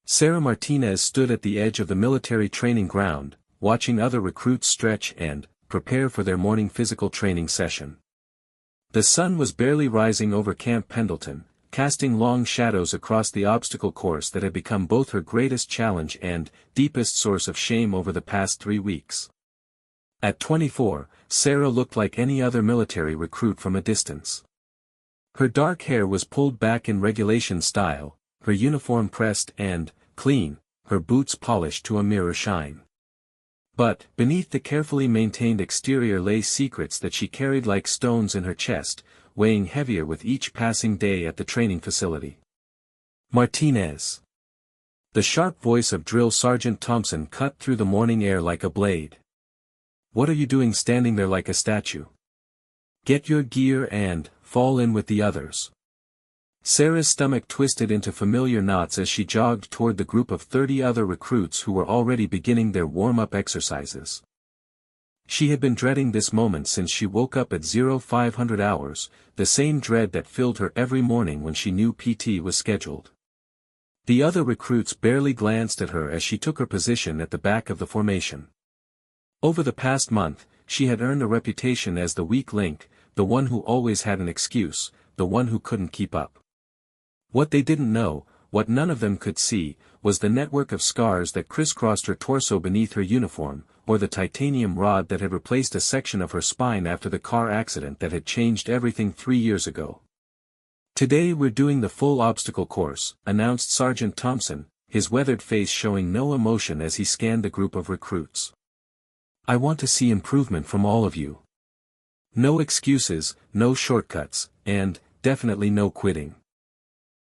Sarah Martinez stood at the edge of the military training ground, watching other recruits stretch and prepare for their morning physical training session. The sun was barely rising over Camp Pendleton, casting long shadows across the obstacle course that had become both her greatest challenge and deepest source of shame over the past 3 weeks. At 24, Sarah looked like any other military recruit from a distance. Her dark hair was pulled back in regulation style, her uniform pressed and clean, her boots polished to a mirror shine. But, beneath the carefully maintained exterior lay secrets that she carried like stones in her chest, weighing heavier with each passing day at the training facility. Martinez. The sharp voice of Drill Sergeant Thompson cut through the morning air like a blade. What are you doing standing there like a statue? Get your gear and fall in with the others. Sarah's stomach twisted into familiar knots as she jogged toward the group of 30 other recruits who were already beginning their warm-up exercises. She had been dreading this moment since she woke up at 0500 hours, the same dread that filled her every morning when she knew PT was scheduled. The other recruits barely glanced at her as she took her position at the back of the formation. Over the past month, she had earned a reputation as the weak link, the one who always had an excuse, the one who couldn't keep up. What they didn't know, what none of them could see, was the network of scars that crisscrossed her torso beneath her uniform, or the titanium rod that had replaced a section of her spine after the car accident that had changed everything 3 years ago. Today we're doing the full obstacle course, announced Sergeant Thompson, his weathered face showing no emotion as he scanned the group of recruits. I want to see improvement from all of you. No excuses, no shortcuts, and, definitely no quitting.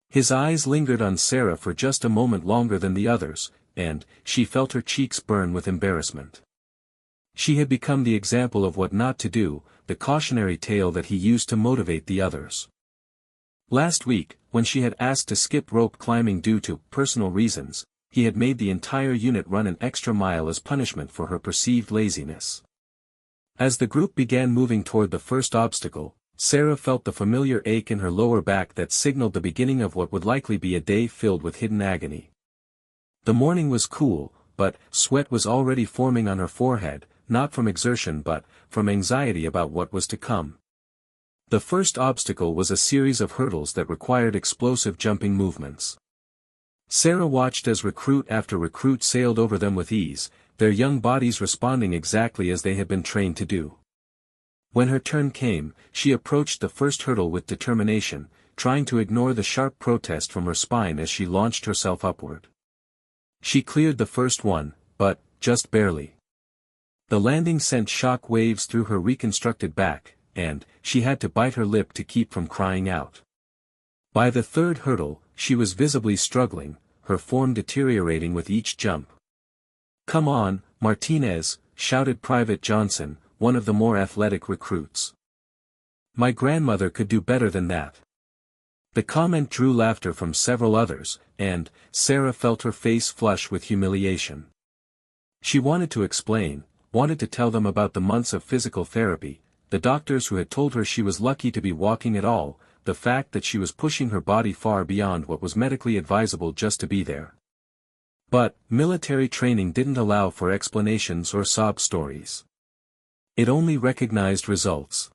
His eyes lingered on Sarah for just a moment longer than the others, and she felt her cheeks burn with embarrassment. She had become the example of what not to do, the cautionary tale that he used to motivate the others. Last week, when she had asked to skip rope climbing due to personal reasons, he had made the entire unit run an extra mile as punishment for her perceived laziness. As the group began moving toward the first obstacle, Sarah felt the familiar ache in her lower back that signaled the beginning of what would likely be a day filled with hidden agony. The morning was cool, but sweat was already forming on her forehead, not from exertion but from anxiety about what was to come. The first obstacle was a series of hurdles that required explosive jumping movements. Sarah watched as recruit after recruit sailed over them with ease, their young bodies responding exactly as they had been trained to do. When her turn came, she approached the first hurdle with determination, trying to ignore the sharp protest from her spine as she launched herself upward. She cleared the first one, but just barely. The landing sent shock waves through her reconstructed back, and she had to bite her lip to keep from crying out. By the third hurdle, she was visibly struggling, her form deteriorating with each jump. "Come on, Martinez," shouted Private Johnson, one of the more athletic recruits. "My grandmother could do better than that." The comment drew laughter from several others, and Sarah felt her face flush with humiliation. She wanted to explain, wanted to tell them about the months of physical therapy, the doctors who had told her she was lucky to be walking at all, the fact that she was pushing her body far beyond what was medically advisable just to be there. But military training didn't allow for explanations or sob stories. It only recognized results.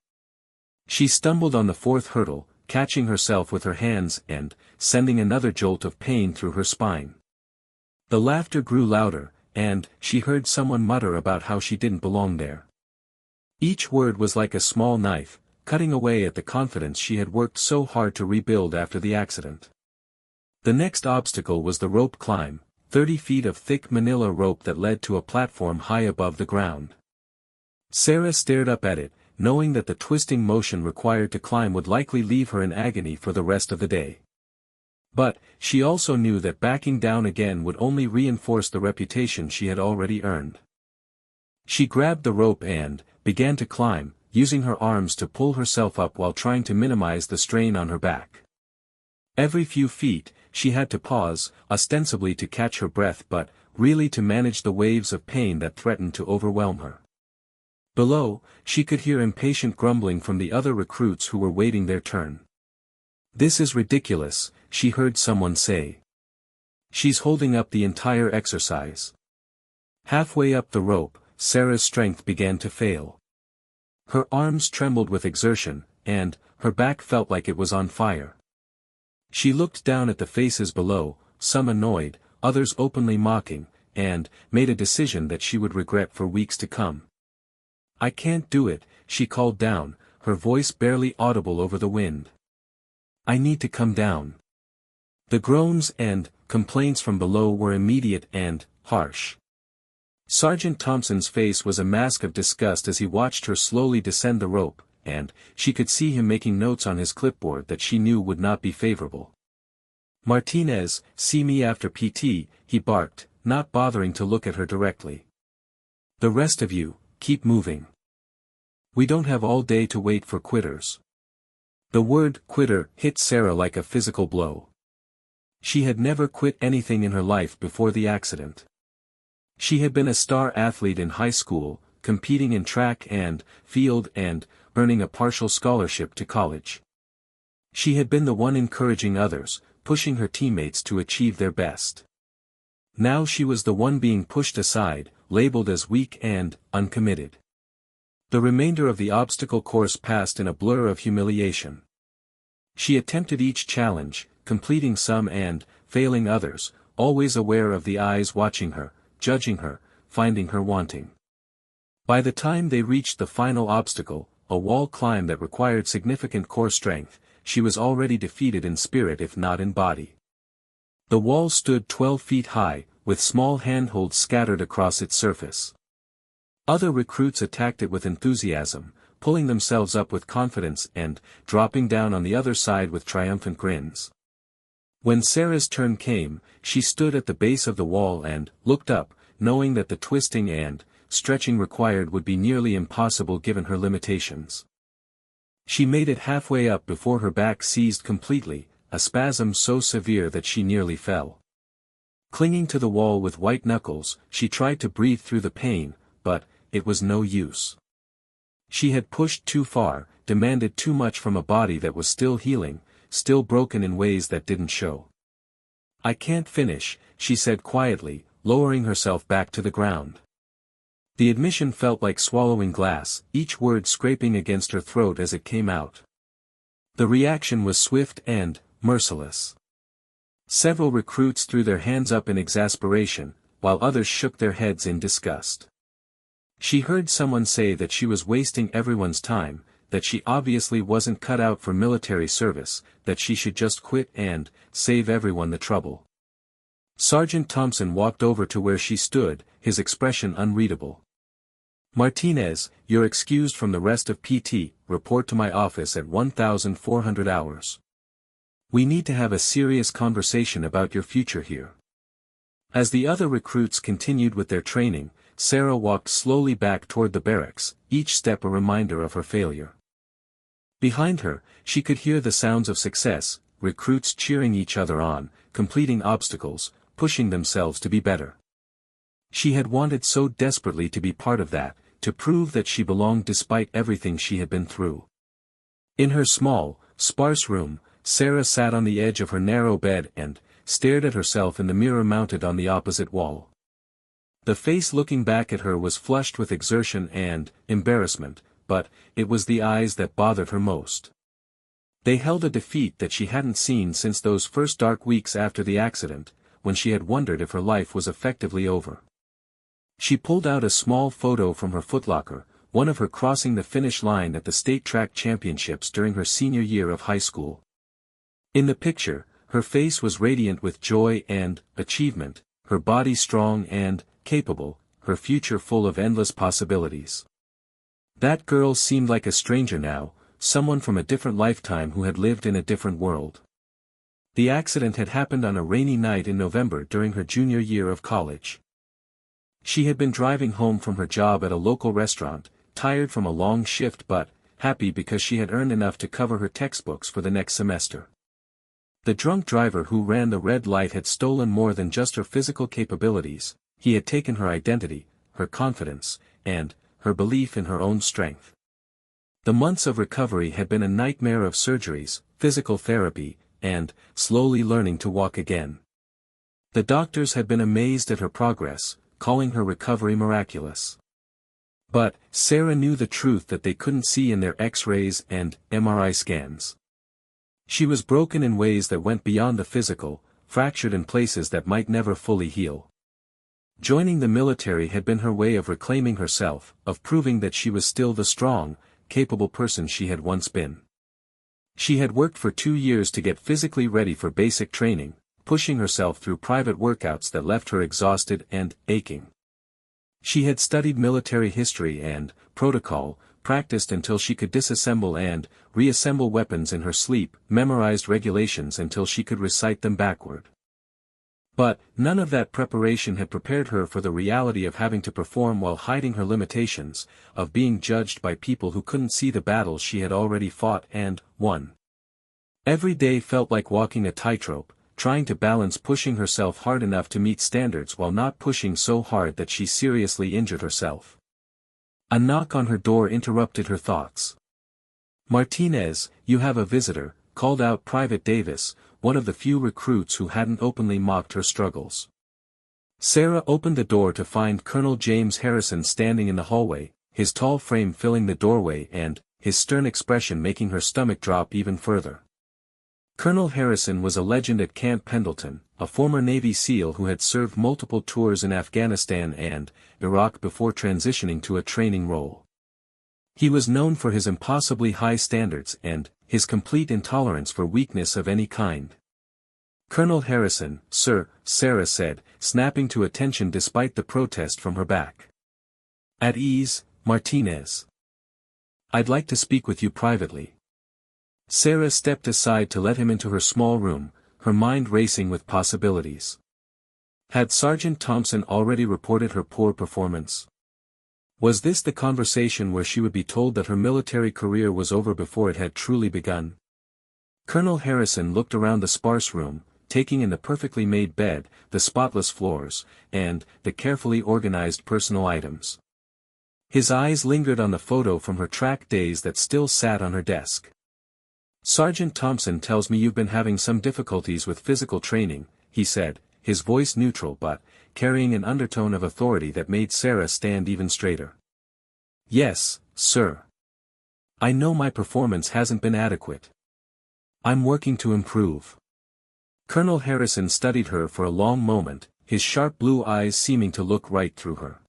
She stumbled on the fourth hurdle, catching herself with her hands and sending another jolt of pain through her spine. The laughter grew louder, and she heard someone mutter about how she didn't belong there. Each word was like a small knife, cutting away at the confidence she had worked so hard to rebuild after the accident. The next obstacle was the rope climb, 30 feet of thick manila rope that led to a platform high above the ground. Sarah stared up at it, knowing that the twisting motion required to climb would likely leave her in agony for the rest of the day. But, she also knew that backing down again would only reinforce the reputation she had already earned. She grabbed the rope and began to climb, using her arms to pull herself up while trying to minimize the strain on her back. Every few feet, she had to pause, ostensibly to catch her breath but really to manage the waves of pain that threatened to overwhelm her. Below, she could hear impatient grumbling from the other recruits who were waiting their turn. "This is ridiculous," she heard someone say. She's holding up the entire exercise. Halfway up the rope, Sarah's strength began to fail. Her arms trembled with exertion, and her back felt like it was on fire. She looked down at the faces below, some annoyed, others openly mocking, and made a decision that she would regret for weeks to come. "I can't do it," she called down, her voice barely audible over the wind. "I need to come down." The groans and complaints from below were immediate and harsh. Sergeant Thompson's face was a mask of disgust as he watched her slowly descend the rope, and she could see him making notes on his clipboard that she knew would not be favorable. "Martinez, see me after PT," he barked, not bothering to look at her directly. "The rest of you, keep moving. We don't have all day to wait for quitters." The word quitter hit Sarah like a physical blow. She had never quit anything in her life before the accident. She had been a star athlete in high school, competing in track and field and earning a partial scholarship to college. She had been the one encouraging others, pushing her teammates to achieve their best. Now she was the one being pushed aside, labeled as weak and uncommitted. The remainder of the obstacle course passed in a blur of humiliation. She attempted each challenge, completing some and failing others, always aware of the eyes watching her, judging her, finding her wanting. By the time they reached the final obstacle, a wall climb that required significant core strength, she was already defeated in spirit if not in body. The wall stood 12 feet high, with small handholds scattered across its surface. Other recruits attacked it with enthusiasm, pulling themselves up with confidence and dropping down on the other side with triumphant grins. When Sarah's turn came, she stood at the base of the wall and looked up, knowing that the twisting and stretching required would be nearly impossible given her limitations. She made it halfway up before her back seized completely, a spasm so severe that she nearly fell. Clinging to the wall with white knuckles, she tried to breathe through the pain, but it was no use. She had pushed too far, demanded too much from a body that was still healing, still broken in ways that didn't show. "I can't finish," she said quietly, lowering herself back to the ground. The admission felt like swallowing glass, each word scraping against her throat as it came out. The reaction was swift and merciless. Several recruits threw their hands up in exasperation, while others shook their heads in disgust. She heard someone say that she was wasting everyone's time, that she obviously wasn't cut out for military service, that she should just quit and save everyone the trouble. Sergeant Thompson walked over to where she stood, his expression unreadable. "Martinez, you're excused from the rest of PT, report to my office at 1400 hours. We need to have a serious conversation about your future here." As the other recruits continued with their training, Sarah walked slowly back toward the barracks, each step a reminder of her failure. Behind her, she could hear the sounds of success, recruits cheering each other on, completing obstacles, pushing themselves to be better. She had wanted so desperately to be part of that, to prove that she belonged despite everything she had been through. In her small, sparse room, Sarah sat on the edge of her narrow bed and stared at herself in the mirror mounted on the opposite wall. The face looking back at her was flushed with exertion and embarrassment, but it was the eyes that bothered her most. They held a defeat that she hadn't seen since those first dark weeks after the accident, when she had wondered if her life was effectively over. She pulled out a small photo from her footlocker, one of her crossing the finish line at the state track championships during her senior year of high school. In the picture, her face was radiant with joy and achievement, her body strong and capable, her future full of endless possibilities. That girl seemed like a stranger now, someone from a different lifetime who had lived in a different world. The accident had happened on a rainy night in November during her junior year of college. She had been driving home from her job at a local restaurant, tired from a long shift but happy because she had earned enough to cover her textbooks for the next semester. The drunk driver who ran the red light had stolen more than just her physical capabilities, he had taken her identity, her confidence, and her belief in her own strength. The months of recovery had been a nightmare of surgeries, physical therapy, and slowly learning to walk again. The doctors had been amazed at her progress, calling her recovery miraculous. But, Sarah knew the truth that they couldn't see in their X-rays and MRI scans. She was broken in ways that went beyond the physical, fractured in places that might never fully heal. Joining the military had been her way of reclaiming herself, of proving that she was still the strong, capable person she had once been. She had worked for 2 years to get physically ready for basic training, pushing herself through private workouts that left her exhausted and aching. She had studied military history and protocol, practiced until she could disassemble and reassemble weapons in her sleep, memorized regulations until she could recite them backward. But, none of that preparation had prepared her for the reality of having to perform while hiding her limitations, of being judged by people who couldn't see the battles she had already fought and won. Every day felt like walking a tightrope, trying to balance pushing herself hard enough to meet standards while not pushing so hard that she seriously injured herself. A knock on her door interrupted her thoughts. "Martinez, you have a visitor," called out Private Davis, one of the few recruits who hadn't openly mocked her struggles. Sarah opened the door to find Colonel James Harrison standing in the hallway, his tall frame filling the doorway and his stern expression making her stomach drop even further. Colonel Harrison was a legend at Camp Pendleton, a former Navy SEAL who had served multiple tours in Afghanistan and Iraq before transitioning to a training role. He was known for his impossibly high standards and his complete intolerance for weakness of any kind. "Colonel Harrison, sir," Sarah said, snapping to attention despite the protest from her back. "At ease, Martinez. I'd like to speak with you privately." Sarah stepped aside to let him into her small room, her mind racing with possibilities. Had Sergeant Thompson already reported her poor performance? Was this the conversation where she would be told that her military career was over before it had truly begun? Colonel Harrison looked around the sparse room, taking in the perfectly made bed, the spotless floors, and the carefully organized personal items. His eyes lingered on the photo from her track days that still sat on her desk. "Sergeant Thompson tells me you've been having some difficulties with physical training," he said, his voice neutral but carrying an undertone of authority that made Sarah stand even straighter. "Yes, sir. I know my performance hasn't been adequate. I'm working to improve." Colonel Harrison studied her for a long moment, his sharp blue eyes seeming to look right through her.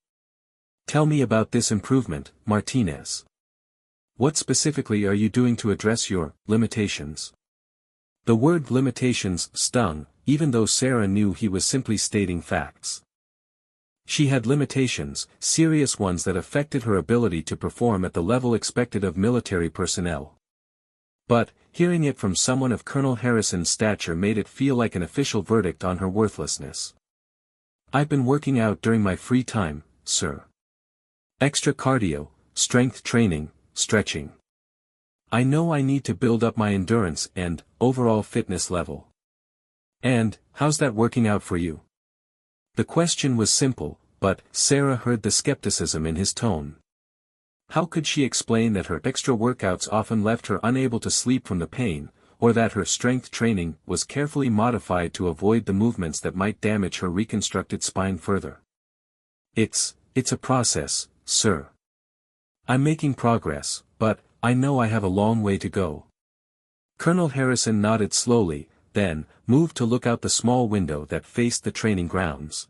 "Tell me about this improvement, Martinez. What specifically are you doing to address your limitations?" The word limitations stung, even though Sarah knew he was simply stating facts. She had limitations, serious ones that affected her ability to perform at the level expected of military personnel. But, hearing it from someone of Colonel Harrison's stature made it feel like an official verdict on her worthlessness. "I've been working out during my free time, sir. Extra cardio, strength training, stretching. I know I need to build up my endurance and overall fitness level." "And, how's that working out for you?" The question was simple, but Sarah heard the skepticism in his tone. How could she explain that her extra workouts often left her unable to sleep from the pain, or that her strength training was carefully modified to avoid the movements that might damage her reconstructed spine further? It's a process, sir. I'm making progress, but I know I have a long way to go." Colonel Harrison nodded slowly, then moved to look out the small window that faced the training grounds.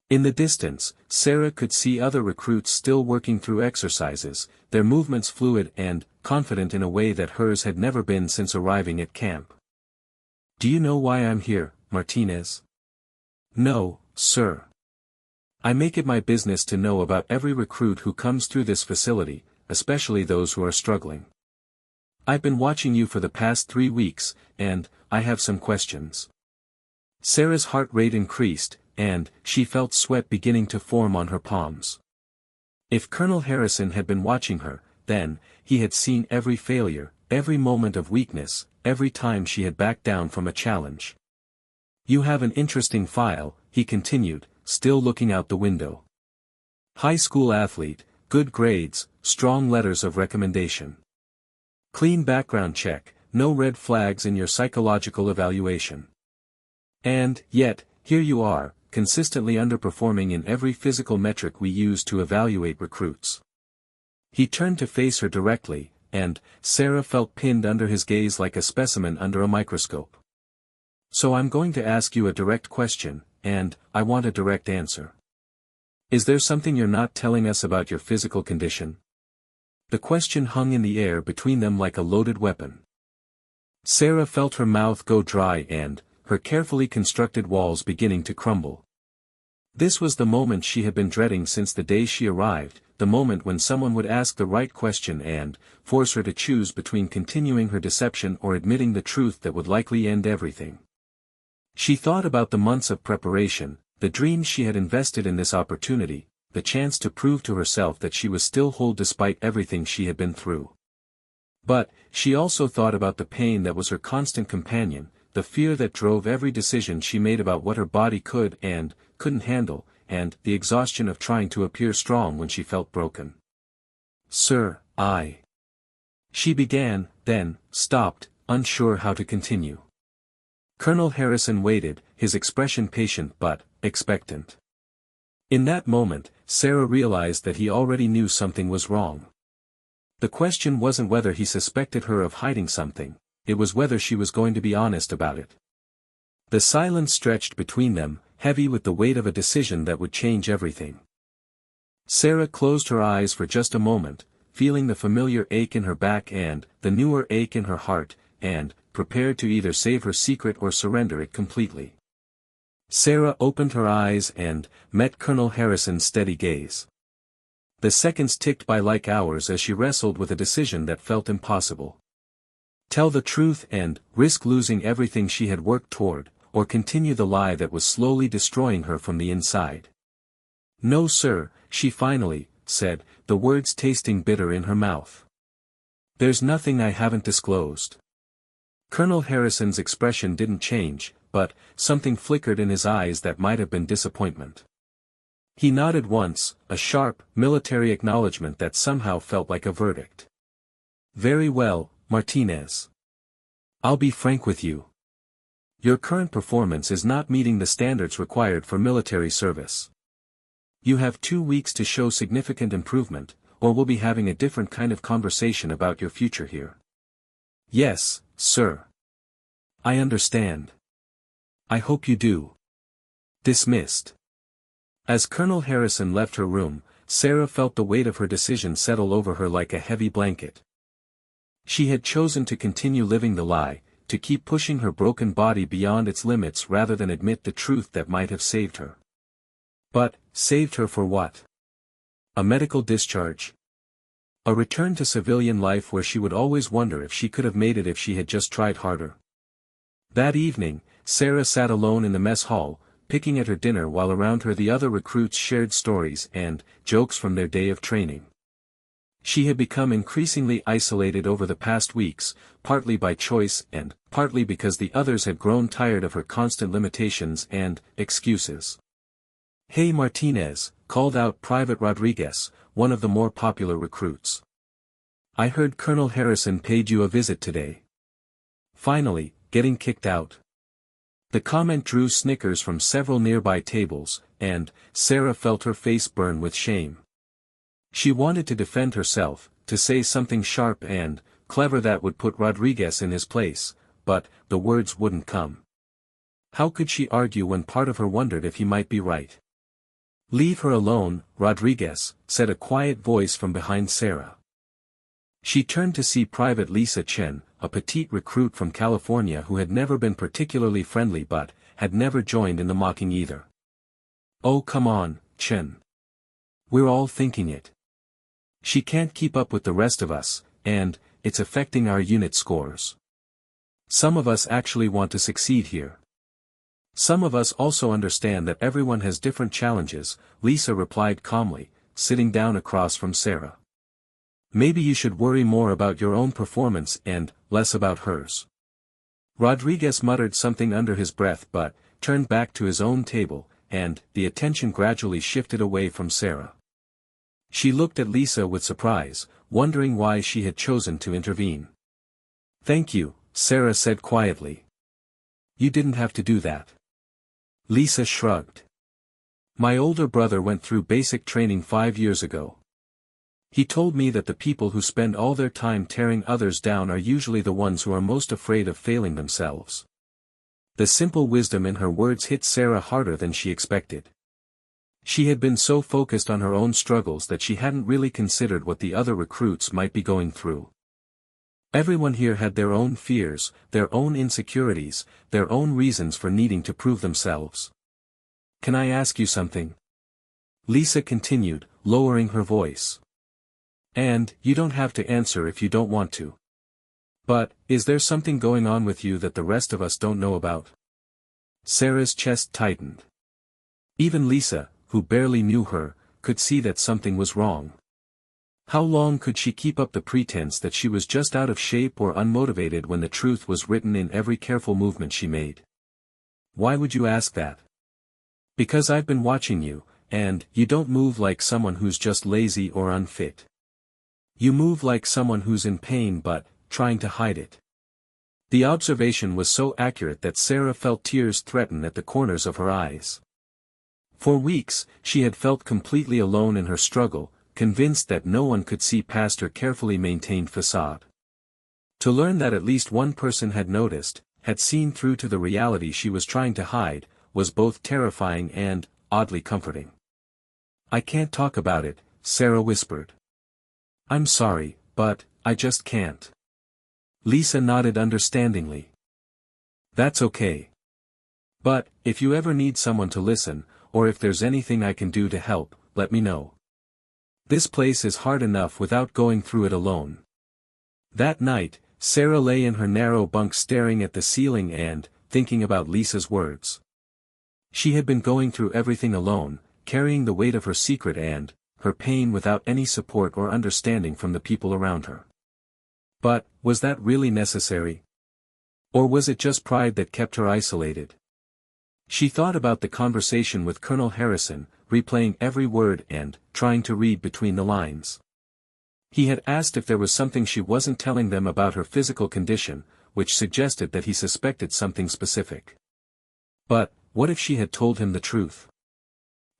In the distance, Sarah could see other recruits still working through exercises, their movements fluid and confident in a way that hers had never been since arriving at camp. "Do you know why I'm here, Martinez?" "No, sir. I make it my business to know about every recruit who comes through this facility, especially those who are struggling. I've been watching you for the past 3 weeks, and I have some questions." Sarah's heart rate increased, and she felt sweat beginning to form on her palms. If Colonel Harrison had been watching her, then he had seen every failure, every moment of weakness, every time she had backed down from a challenge. "You have an interesting file," he continued, still looking out the window. "High school athlete, good grades, strong letters of recommendation. Clean background check, no red flags in your psychological evaluation. And, yet, here you are, consistently underperforming in every physical metric we use to evaluate recruits." He turned to face her directly, and Sarah felt pinned under his gaze like a specimen under a microscope. "So I'm going to ask you a direct question, and I want a direct answer. Is there something you're not telling us about your physical condition?" The question hung in the air between them like a loaded weapon. Sarah felt her mouth go dry and her carefully constructed walls beginning to crumble. This was the moment she had been dreading since the day she arrived, the moment when someone would ask the right question and force her to choose between continuing her deception or admitting the truth that would likely end everything. She thought about the months of preparation, the dreams she had invested in this opportunity, the chance to prove to herself that she was still whole despite everything she had been through. But, she also thought about the pain that was her constant companion, the fear that drove every decision she made about what her body could and couldn't handle, and the exhaustion of trying to appear strong when she felt broken. "Sir, she began, then stopped, unsure how to continue. Colonel Harrison waited, his expression patient but expectant. In that moment, Sarah realized that he already knew something was wrong. The question wasn't whether he suspected her of hiding something, it was whether she was going to be honest about it. The silence stretched between them, heavy with the weight of a decision that would change everything. Sarah closed her eyes for just a moment, feeling the familiar ache in her back and the newer ache in her heart, and prepared to either save her secret or surrender it completely. Sarah opened her eyes and met Colonel Harrison's steady gaze. The seconds ticked by like hours as she wrestled with a decision that felt impossible. Tell the truth and risk losing everything she had worked toward, or continue the lie that was slowly destroying her from the inside. "No, sir," she finally said, the words tasting bitter in her mouth. "There's nothing I haven't disclosed." Colonel Harrison's expression didn't change, but something flickered in his eyes that might have been disappointment. He nodded once, a sharp, military acknowledgement that somehow felt like a verdict. "Very well, Martinez. I'll be frank with you. Your current performance is not meeting the standards required for military service. You have 2 weeks to show significant improvement, or we'll be having a different kind of conversation about your future here." "Yes, sir. I understand. I hope you do." Dismissed. As Colonel Harrison left her room, Sarah felt the weight of her decision settle over her like a heavy blanket. She had chosen to continue living the lie, to keep pushing her broken body beyond its limits rather than admit the truth that might have saved her. But, saved her for what? A medical discharge? A return to civilian life where she would always wonder if she could have made it if she had just tried harder. That evening, Sarah sat alone in the mess hall, picking at her dinner while around her the other recruits shared stories and jokes from their day of training. She had become increasingly isolated over the past weeks, partly by choice and partly because the others had grown tired of her constant limitations and excuses. "Hey Martinez," called out Private Rodriguez, one of the more popular recruits. "I heard Colonel Harrison paid you a visit today. Finally, getting kicked out." The comment drew snickers from several nearby tables, and Sarah felt her face burn with shame. She wanted to defend herself, to say something sharp and clever that would put Rodriguez in his place, but the words wouldn't come. How could she argue when part of her wondered if he might be right? "Leave her alone, Rodriguez," said a quiet voice from behind Sarah. She turned to see Private Lisa Chen, a petite recruit from California who had never been particularly friendly but had never joined in the mocking either. "Oh come on, Chen. We're all thinking it. She can't keep up with the rest of us, and it's affecting our unit scores. Some of us actually want to succeed here. Some of us also understand that everyone has different challenges," Lisa replied calmly, sitting down across from Sarah. "Maybe you should worry more about your own performance and less about hers." Rodriguez muttered something under his breath but turned back to his own table, and the attention gradually shifted away from Sarah. She looked at Lisa with surprise, wondering why she had chosen to intervene. "Thank you," Sarah said quietly. "You didn't have to do that." Lisa shrugged. My older brother went through basic training 5 years ago. He told me that the people who spend all their time tearing others down are usually the ones who are most afraid of failing themselves. The simple wisdom in her words hit Sarah harder than she expected. She had been so focused on her own struggles that she hadn't really considered what the other recruits might be going through. Everyone here had their own fears, their own insecurities, their own reasons for needing to prove themselves. Can I ask you something? Lisa continued, lowering her voice. And, you don't have to answer if you don't want to. But, is there something going on with you that the rest of us don't know about? Sarah's chest tightened. Even Lisa, who barely knew her, could see that something was wrong. How long could she keep up the pretense that she was just out of shape or unmotivated when the truth was written in every careful movement she made? Why would you ask that? Because I've been watching you, and you don't move like someone who's just lazy or unfit. You move like someone who's in pain but trying to hide it. The observation was so accurate that Sarah felt tears threaten at the corners of her eyes. For weeks, she had felt completely alone in her struggle, convinced that no one could see past her carefully maintained facade. To learn that at least one person had noticed, had seen through to the reality she was trying to hide, was both terrifying and, oddly comforting. I can't talk about it, Sarah whispered. I'm sorry, but, I just can't. Lisa nodded understandingly. That's okay. But, if you ever need someone to listen, or if there's anything I can do to help, let me know. This place is hard enough without going through it alone. That night, Sarah lay in her narrow bunk staring at the ceiling and, thinking about Lisa's words. She had been going through everything alone, carrying the weight of her secret and, her pain without any support or understanding from the people around her. But, was that really necessary? Or was it just pride that kept her isolated? She thought about the conversation with Colonel Harrison, replaying every word and, trying to read between the lines. He had asked if there was something she wasn't telling them about her physical condition, which suggested that he suspected something specific. But, what if she had told him the truth?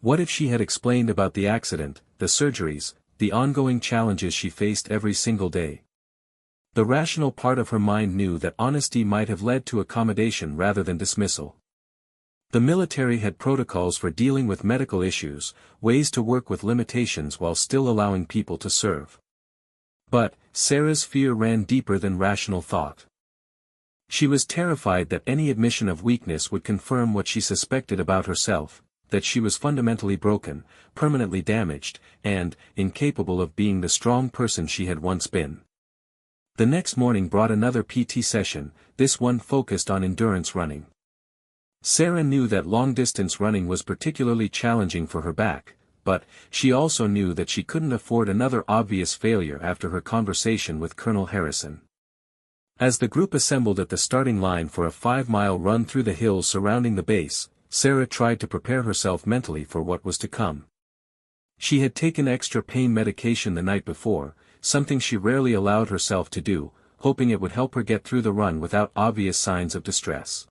What if she had explained about the accident, the surgeries, the ongoing challenges she faced every single day? The rational part of her mind knew that honesty might have led to accommodation rather than dismissal. The military had protocols for dealing with medical issues, ways to work with limitations while still allowing people to serve. But, Sarah's fear ran deeper than rational thought. She was terrified that any admission of weakness would confirm what she suspected about herself, that she was fundamentally broken, permanently damaged, and, incapable of being the strong person she had once been. The next morning brought another PT session, this one focused on endurance running. Sarah knew that long-distance running was particularly challenging for her back, but, she also knew that she couldn't afford another obvious failure after her conversation with Colonel Harrison. As the group assembled at the starting line for a 5-mile run through the hills surrounding the base, Sarah tried to prepare herself mentally for what was to come. She had taken extra pain medication the night before, something she rarely allowed herself to do, hoping it would help her get through the run without obvious signs of distress.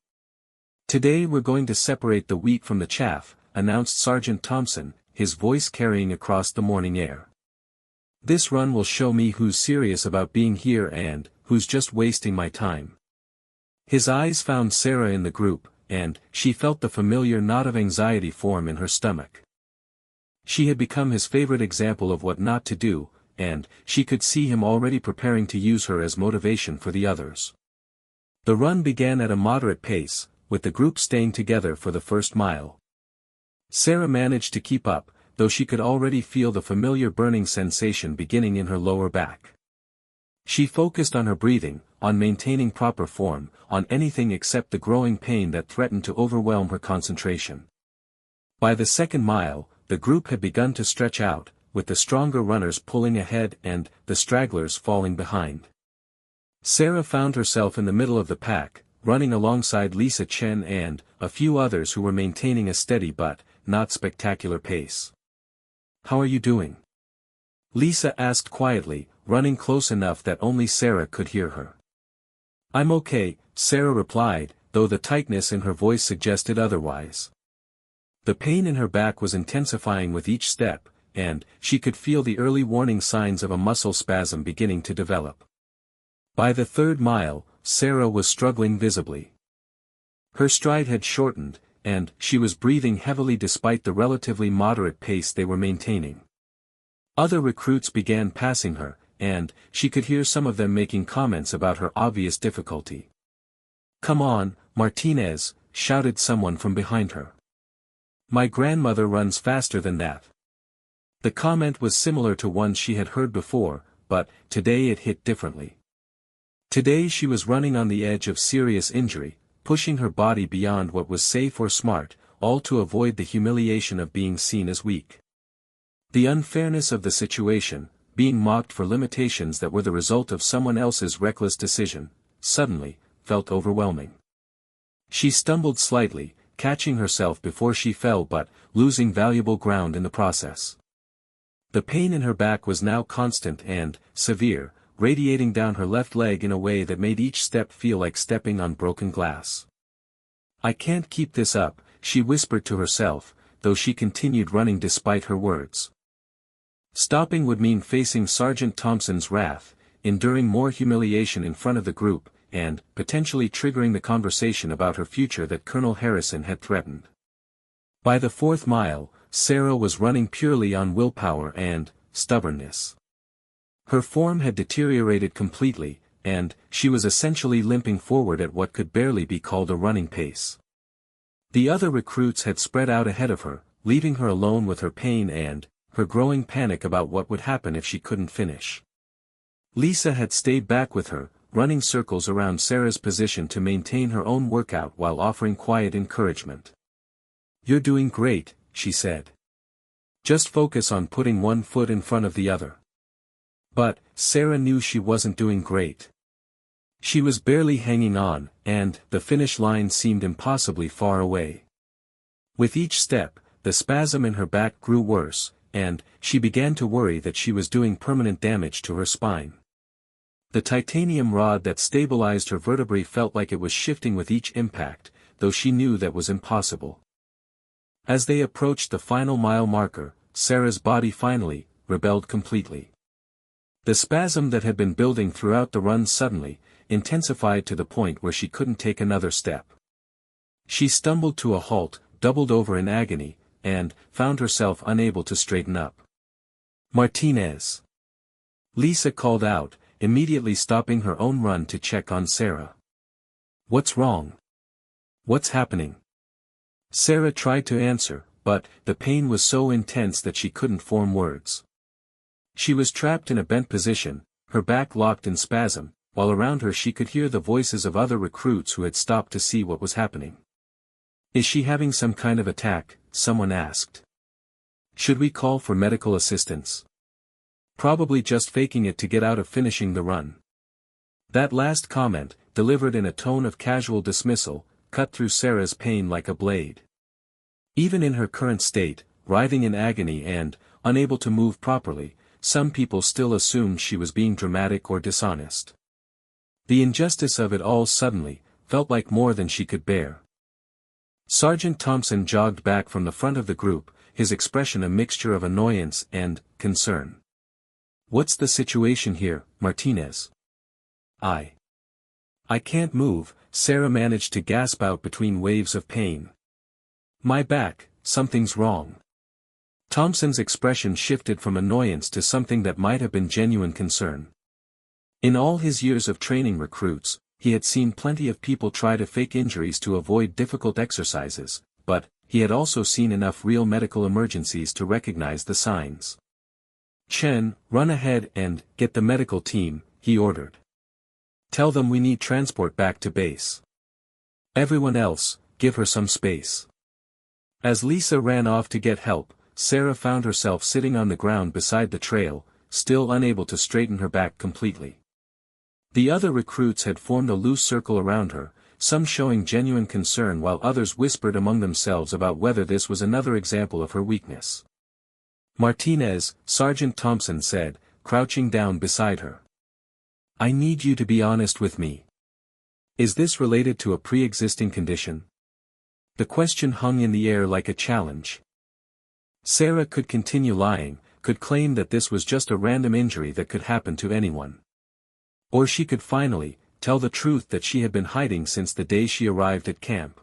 Today we're going to separate the wheat from the chaff, announced Sergeant Thompson, his voice carrying across the morning air. This run will show me who's serious about being here and, who's just wasting my time. His eyes found Sarah in the group, and, she felt the familiar knot of anxiety form in her stomach. She had become his favorite example of what not to do, and, she could see him already preparing to use her as motivation for the others. The run began at a moderate pace, with the group staying together for the first mile. Sarah managed to keep up, though she could already feel the familiar burning sensation beginning in her lower back. She focused on her breathing, on maintaining proper form, on anything except the growing pain that threatened to overwhelm her concentration. By the second mile, the group had begun to stretch out, with the stronger runners pulling ahead and, the stragglers falling behind. Sarah found herself in the middle of the pack, running alongside Lisa Chen and, a few others who were maintaining a steady but, not spectacular pace. How are you doing? Lisa asked quietly, running close enough that only Sarah could hear her. I'm okay, Sarah replied, though the tightness in her voice suggested otherwise. The pain in her back was intensifying with each step, and she could feel the early warning signs of a muscle spasm beginning to develop. By the third mile, Sarah was struggling visibly. Her stride had shortened, and she was breathing heavily despite the relatively moderate pace they were maintaining. Other recruits began passing her, and she could hear some of them making comments about her obvious difficulty. "Come on, Martinez," shouted someone from behind her. "My grandmother runs faster than that." The comment was similar to one she had heard before, but today it hit differently. Today she was running on the edge of serious injury, pushing her body beyond what was safe or smart, all to avoid the humiliation of being seen as weak. The unfairness of the situation, being mocked for limitations that were the result of someone else's reckless decision, suddenly, felt overwhelming. She stumbled slightly, catching herself before she fell but losing valuable ground in the process. The pain in her back was now constant and severe, radiating down her left leg in a way that made each step feel like stepping on broken glass. "I can't keep this up," she whispered to herself, though she continued running despite her words. Stopping would mean facing Sergeant Thompson's wrath, enduring more humiliation in front of the group, and potentially triggering the conversation about her future that Colonel Harrison had threatened. By the fourth mile, Sarah was running purely on willpower and stubbornness. Her form had deteriorated completely, and she was essentially limping forward at what could barely be called a running pace. The other recruits had spread out ahead of her, leaving her alone with her pain and her growing panic about what would happen if she couldn't finish. Lisa had stayed back with her, running circles around Sarah's position to maintain her own workout while offering quiet encouragement. "You're doing great," she said. "Just focus on putting one foot in front of the other." But Sarah knew she wasn't doing great. She was barely hanging on, and the finish line seemed impossibly far away. With each step, the spasm in her back grew worse, and she began to worry that she was doing permanent damage to her spine. The titanium rod that stabilized her vertebrae felt like it was shifting with each impact, though she knew that was impossible. As they approached the final mile marker, Sarah's body finally rebelled completely. The spasm that had been building throughout the run suddenly intensified to the point where she couldn't take another step. She stumbled to a halt, doubled over in agony, and found herself unable to straighten up. "Martinez!" Lisa called out, immediately stopping her own run to check on Sarah. "What's wrong? What's happening?" Sarah tried to answer, but the pain was so intense that she couldn't form words. She was trapped in a bent position, her back locked in spasm, while around her she could hear the voices of other recruits who had stopped to see what was happening. "Is she having some kind of attack?" someone asked. "Should we call for medical assistance?" "Probably just faking it to get out of finishing the run." That last comment, delivered in a tone of casual dismissal, cut through Sarah's pain like a blade. Even in her current state, writhing in agony and unable to move properly, some people still assumed she was being dramatic or dishonest. The injustice of it all suddenly felt like more than she could bear. Sergeant Thompson jogged back from the front of the group, his expression a mixture of annoyance and concern. "What's the situation here, Martinez?" I can't move," Sarah managed to gasp out between waves of pain. "My back, something's wrong." Thompson's expression shifted from annoyance to something that might have been genuine concern. In all his years of training recruits, he had seen plenty of people try to fake injuries to avoid difficult exercises, but he had also seen enough real medical emergencies to recognize the signs. "Chen, run ahead and get the medical team," he ordered. "Tell them we need transport back to base. Everyone else, give her some space." As Lisa ran off to get help, Sarah found herself sitting on the ground beside the trail, still unable to straighten her back completely. The other recruits had formed a loose circle around her, some showing genuine concern while others whispered among themselves about whether this was another example of her weakness. "Martinez," Sergeant Thompson said, crouching down beside her. "I need you to be honest with me. Is this related to a pre-existing condition?" The question hung in the air like a challenge. Sarah could continue lying, could claim that this was just a random injury that could happen to anyone. Or she could finally tell the truth that she had been hiding since the day she arrived at camp.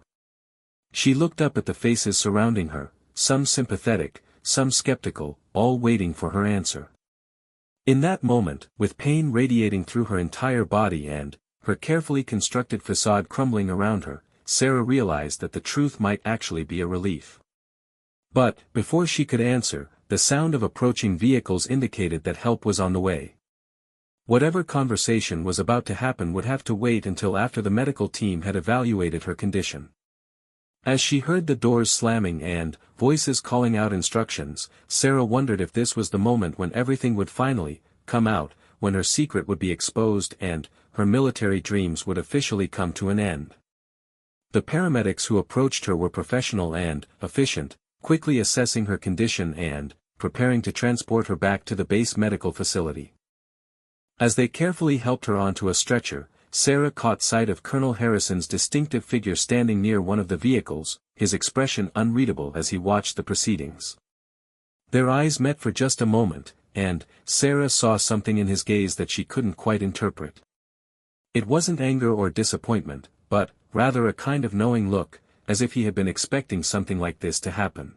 She looked up at the faces surrounding her, some sympathetic, some skeptical, all waiting for her answer. In that moment, with pain radiating through her entire body and her carefully constructed facade crumbling around her, Sarah realized that the truth might actually be a relief. But, before she could answer, the sound of approaching vehicles indicated that help was on the way. Whatever conversation was about to happen would have to wait until after the medical team had evaluated her condition. As she heard the doors slamming and voices calling out instructions, Sarah wondered if this was the moment when everything would finally come out, when her secret would be exposed and her military dreams would officially come to an end. The paramedics who approached her were professional and efficient, quickly assessing her condition and preparing to transport her back to the base medical facility. As they carefully helped her onto a stretcher, Sarah caught sight of Colonel Harrison's distinctive figure standing near one of the vehicles, his expression unreadable as he watched the proceedings. Their eyes met for just a moment, and Sarah saw something in his gaze that she couldn't quite interpret. It wasn't anger or disappointment, but rather a kind of knowing look, as if he had been expecting something like this to happen.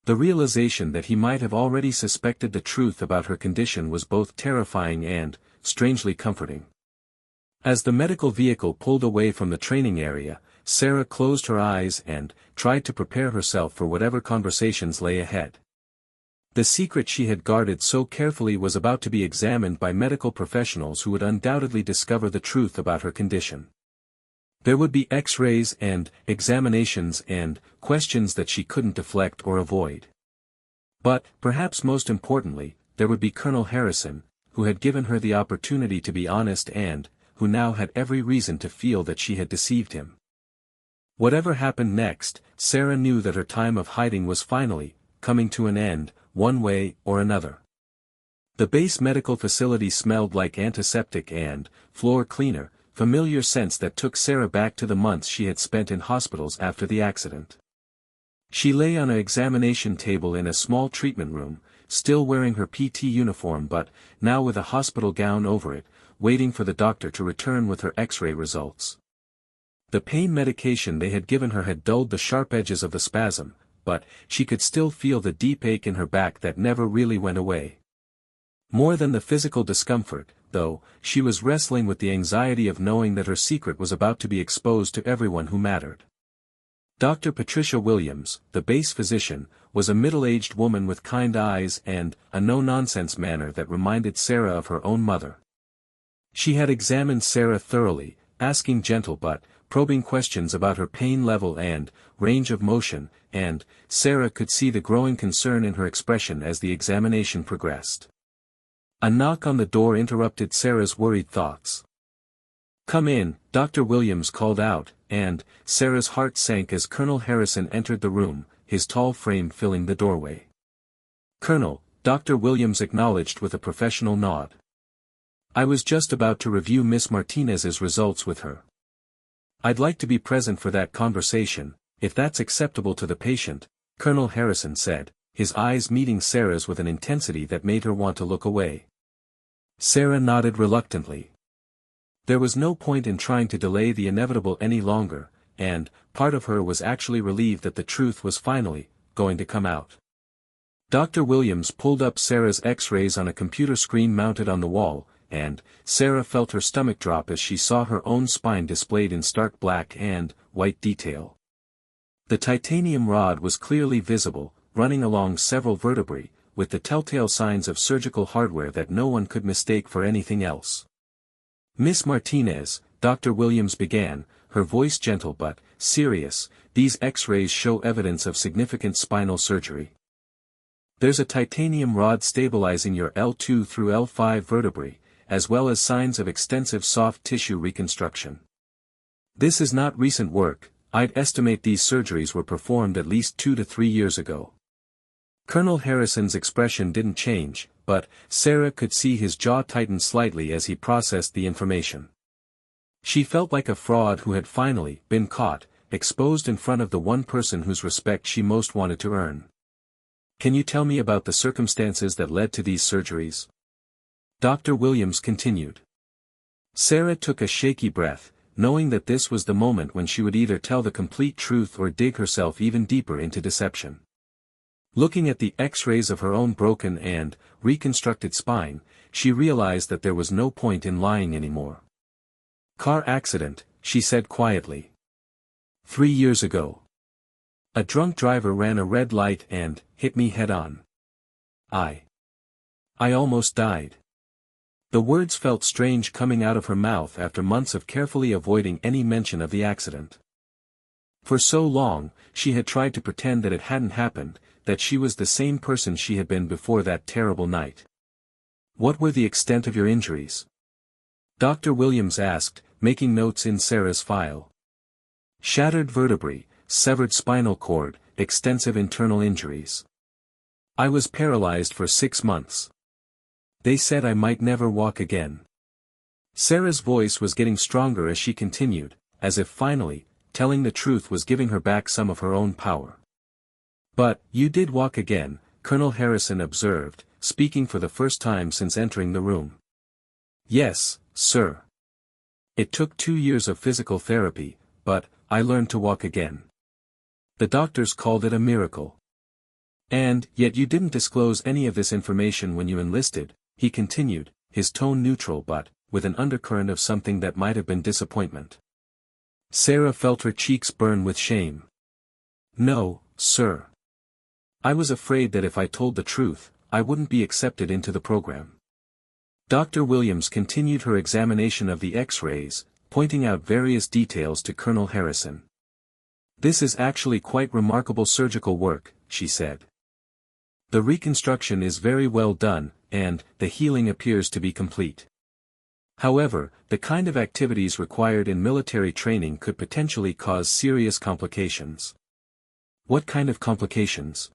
The realization that he might have already suspected the truth about her condition was both terrifying and strangely comforting. As the medical vehicle pulled away from the training area, Sarah closed her eyes and tried to prepare herself for whatever conversations lay ahead. The secret she had guarded so carefully was about to be examined by medical professionals who would undoubtedly discover the truth about her condition. There would be X-rays and examinations and questions that she couldn't deflect or avoid. But, perhaps most importantly, there would be Colonel Harrison, who had given her the opportunity to be honest and who now had every reason to feel that she had deceived him. Whatever happened next, Sarah knew that her time of hiding was finally coming to an end, one way or another. The base medical facility smelled like antiseptic and floor cleaner, familiar scents that took Sarah back to the months she had spent in hospitals after the accident. She lay on an examination table in a small treatment room, still wearing her PT uniform but now with a hospital gown over it, waiting for the doctor to return with her X-ray results. The pain medication they had given her had dulled the sharp edges of the spasm, but she could still feel the deep ache in her back that never really went away. More than the physical discomfort, though, she was wrestling with the anxiety of knowing that her secret was about to be exposed to everyone who mattered. Dr. Patricia Williams, the base physician, was a middle-aged woman with kind eyes and a no-nonsense manner that reminded Sarah of her own mother. She had examined Sarah thoroughly, asking gentle but probing questions about her pain level and range of motion, and Sarah could see the growing concern in her expression as the examination progressed. A knock on the door interrupted Sarah's worried thoughts. "Come in," Dr. Williams called out, and Sarah's heart sank as Colonel Harrison entered the room, his tall frame filling the doorway. "Colonel," Dr. Williams acknowledged with a professional nod. "I was just about to review Miss Martinez's results with her. I'd like to be present for that conversation, if that's acceptable to the patient," Colonel Harrison said, his eyes meeting Sarah's with an intensity that made her want to look away. Sarah nodded reluctantly. There was no point in trying to delay the inevitable any longer, and part of her was actually relieved that the truth was finally going to come out. Dr. Williams pulled up Sarah's X-rays on a computer screen mounted on the wall, and Sarah felt her stomach drop as she saw her own spine displayed in stark black and white detail. The titanium rod was clearly visible, running along several vertebrae, with the telltale signs of surgical hardware that no one could mistake for anything else. "Miss Martinez," Dr. Williams began, her voice gentle but serious, "these X-rays show evidence of significant spinal surgery. There's a titanium rod stabilizing your L2 through L5 vertebrae, as well as signs of extensive soft tissue reconstruction. This is not recent work. I'd estimate these surgeries were performed at least 2 to 3 years ago." Colonel Harrison's expression didn't change, but Sarah could see his jaw tighten slightly as he processed the information. She felt like a fraud who had finally been caught, exposed in front of the one person whose respect she most wanted to earn. Can you tell me about the circumstances that led to these surgeries? Dr. Williams continued. Sarah took a shaky breath, knowing that this was the moment when she would either tell the complete truth or dig herself even deeper into deception. Looking at the X-rays of her own broken and reconstructed spine, she realized that there was no point in lying anymore. Car accident, she said quietly. 3 years ago. A drunk driver ran a red light and hit me head-on. I almost died. The words felt strange coming out of her mouth after months of carefully avoiding any mention of the accident. For so long, she had tried to pretend that it hadn't happened, that she was the same person she had been before that terrible night. What were the extent of your injuries? Dr. Williams asked, making notes in Sarah's file. Shattered vertebrae, severed spinal cord, extensive internal injuries. I was paralyzed for 6 months. They said I might never walk again. Sarah's voice was getting stronger as she continued, as if finally, telling the truth was giving her back some of her own power. But, you did walk again, Colonel Harrison observed, speaking for the first time since entering the room. Yes, sir. It took 2 years of physical therapy, but I learned to walk again. The doctors called it a miracle. And yet you didn't disclose any of this information when you enlisted, he continued, his tone neutral but with an undercurrent of something that might have been disappointment. Sarah felt her cheeks burn with shame. No, sir. I was afraid that if I told the truth, I wouldn't be accepted into the program. Dr. Williams continued her examination of the X-rays, pointing out various details to Colonel Harrison. This is actually quite remarkable surgical work, she said. The reconstruction is very well done, and the healing appears to be complete. However, the kind of activities required in military training could potentially cause serious complications. What kind of complications?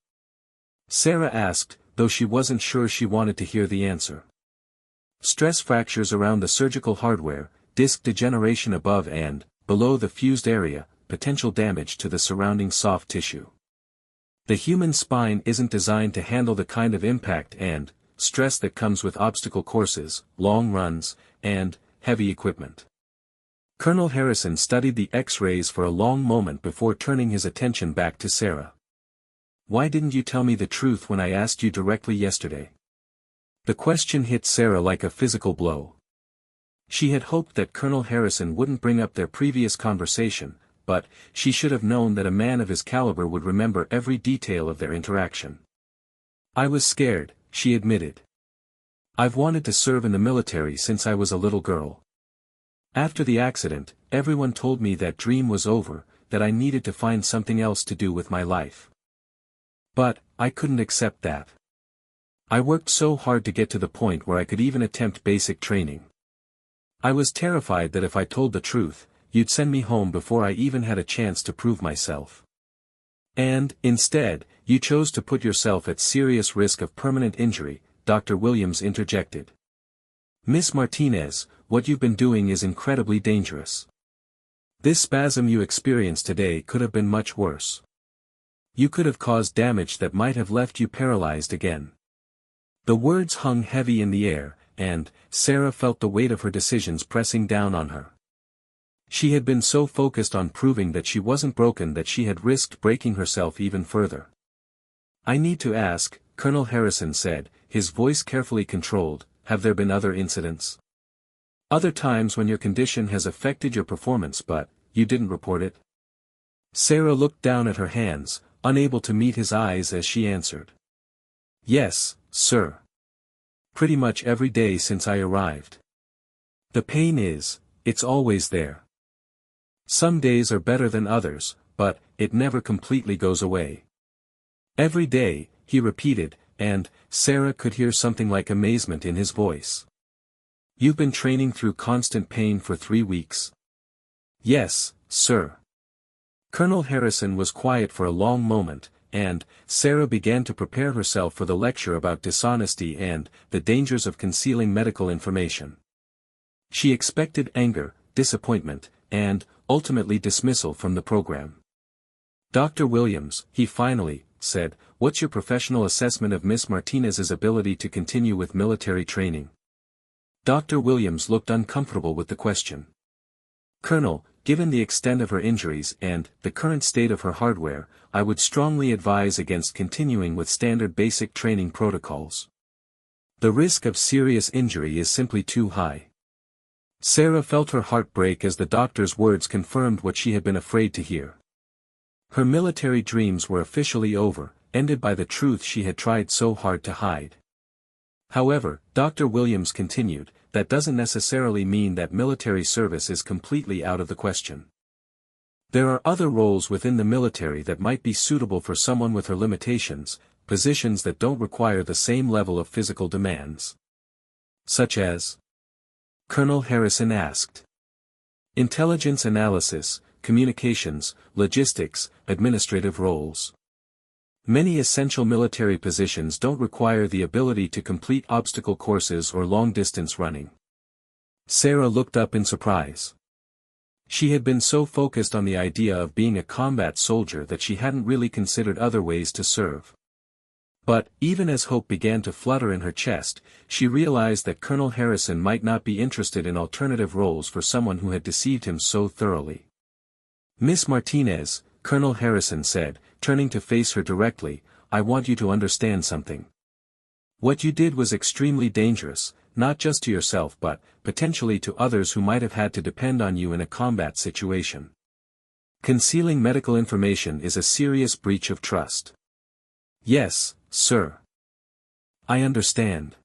Sarah asked, though she wasn't sure she wanted to hear the answer. Stress fractures around the surgical hardware, disc degeneration above and below the fused area, potential damage to the surrounding soft tissue. The human spine isn't designed to handle the kind of impact and stress that comes with obstacle courses, long runs, and heavy equipment. Colonel Harrison studied the X-rays for a long moment before turning his attention back to Sarah. Why didn't you tell me the truth when I asked you directly yesterday? The question hit Sarah like a physical blow. She had hoped that Colonel Harrison wouldn't bring up their previous conversation, but she should have known that a man of his caliber would remember every detail of their interaction. I was scared, she admitted. I've wanted to serve in the military since I was a little girl. After the accident, everyone told me that dream was over, that I needed to find something else to do with my life. But, I couldn't accept that. I worked so hard to get to the point where I could even attempt basic training. I was terrified that if I told the truth, you'd send me home before I even had a chance to prove myself. And, instead, you chose to put yourself at serious risk of permanent injury, Dr. Williams interjected. Miss Martinez, what you've been doing is incredibly dangerous. This spasm you experienced today could have been much worse. You could have caused damage that might have left you paralyzed again. The words hung heavy in the air, and Sarah felt the weight of her decisions pressing down on her. She had been so focused on proving that she wasn't broken that she had risked breaking herself even further. I need to ask, Colonel Harrison said, his voice carefully controlled, have there been other incidents? Other times when your condition has affected your performance but you didn't report it? Sarah looked down at her hands, unable to meet his eyes as she answered. Yes, sir. Pretty much every day since I arrived. The pain it's always there. Some days are better than others, but it never completely goes away. Every day, he repeated, and Sarah could hear something like amazement in his voice. You've been training through constant pain for 3 weeks. Yes, sir. Colonel Harrison was quiet for a long moment, and Sarah began to prepare herself for the lecture about dishonesty and the dangers of concealing medical information. She expected anger, disappointment, and ultimately dismissal from the program. "Dr. Williams," he finally said, "what's your professional assessment of Miss Martinez's ability to continue with military training?" Dr. Williams looked uncomfortable with the question. "Colonel, given the extent of her injuries and the current state of her hardware, I would strongly advise against continuing with standard basic training protocols. The risk of serious injury is simply too high." Sarah felt her heart break as the doctor's words confirmed what she had been afraid to hear. Her military dreams were officially over, ended by the truth she had tried so hard to hide. However, Dr. Williams continued, "That doesn't necessarily mean that military service is completely out of the question. There are other roles within the military that might be suitable for someone with her limitations, positions that don't require the same level of physical demands." "Such as?" Colonel Harrison asked. "Intelligence analysis, communications, logistics, administrative roles. Many essential military positions don't require the ability to complete obstacle courses or long-distance running." Sarah looked up in surprise. She had been so focused on the idea of being a combat soldier that she hadn't really considered other ways to serve. But, even as hope began to flutter in her chest, she realized that Colonel Harrison might not be interested in alternative roles for someone who had deceived him so thoroughly. "Miss Martinez," Colonel Harrison said, turning to face her directly, "I want you to understand something. What you did was extremely dangerous, not just to yourself but, potentially to others who might have had to depend on you in a combat situation. Concealing medical information is a serious breach of trust." "Yes, sir. I understand.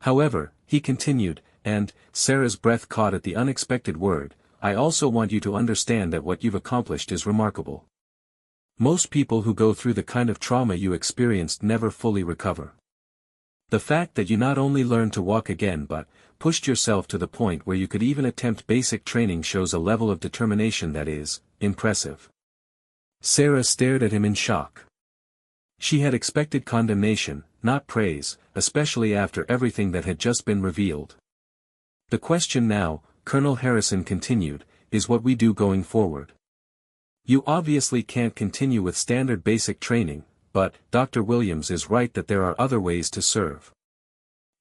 However," he continued, and Sarah's breath caught at the unexpected word, "I also want you to understand that what you've accomplished is remarkable. Most people who go through the kind of trauma you experienced never fully recover. The fact that you not only learned to walk again but pushed yourself to the point where you could even attempt basic training shows a level of determination that is impressive." Sarah stared at him in shock. She had expected condemnation, not praise, especially after everything that had just been revealed. "The question now," Colonel Harrison continued, "is what we do going forward. You obviously can't continue with standard basic training, but Dr. Williams is right that there are other ways to serve."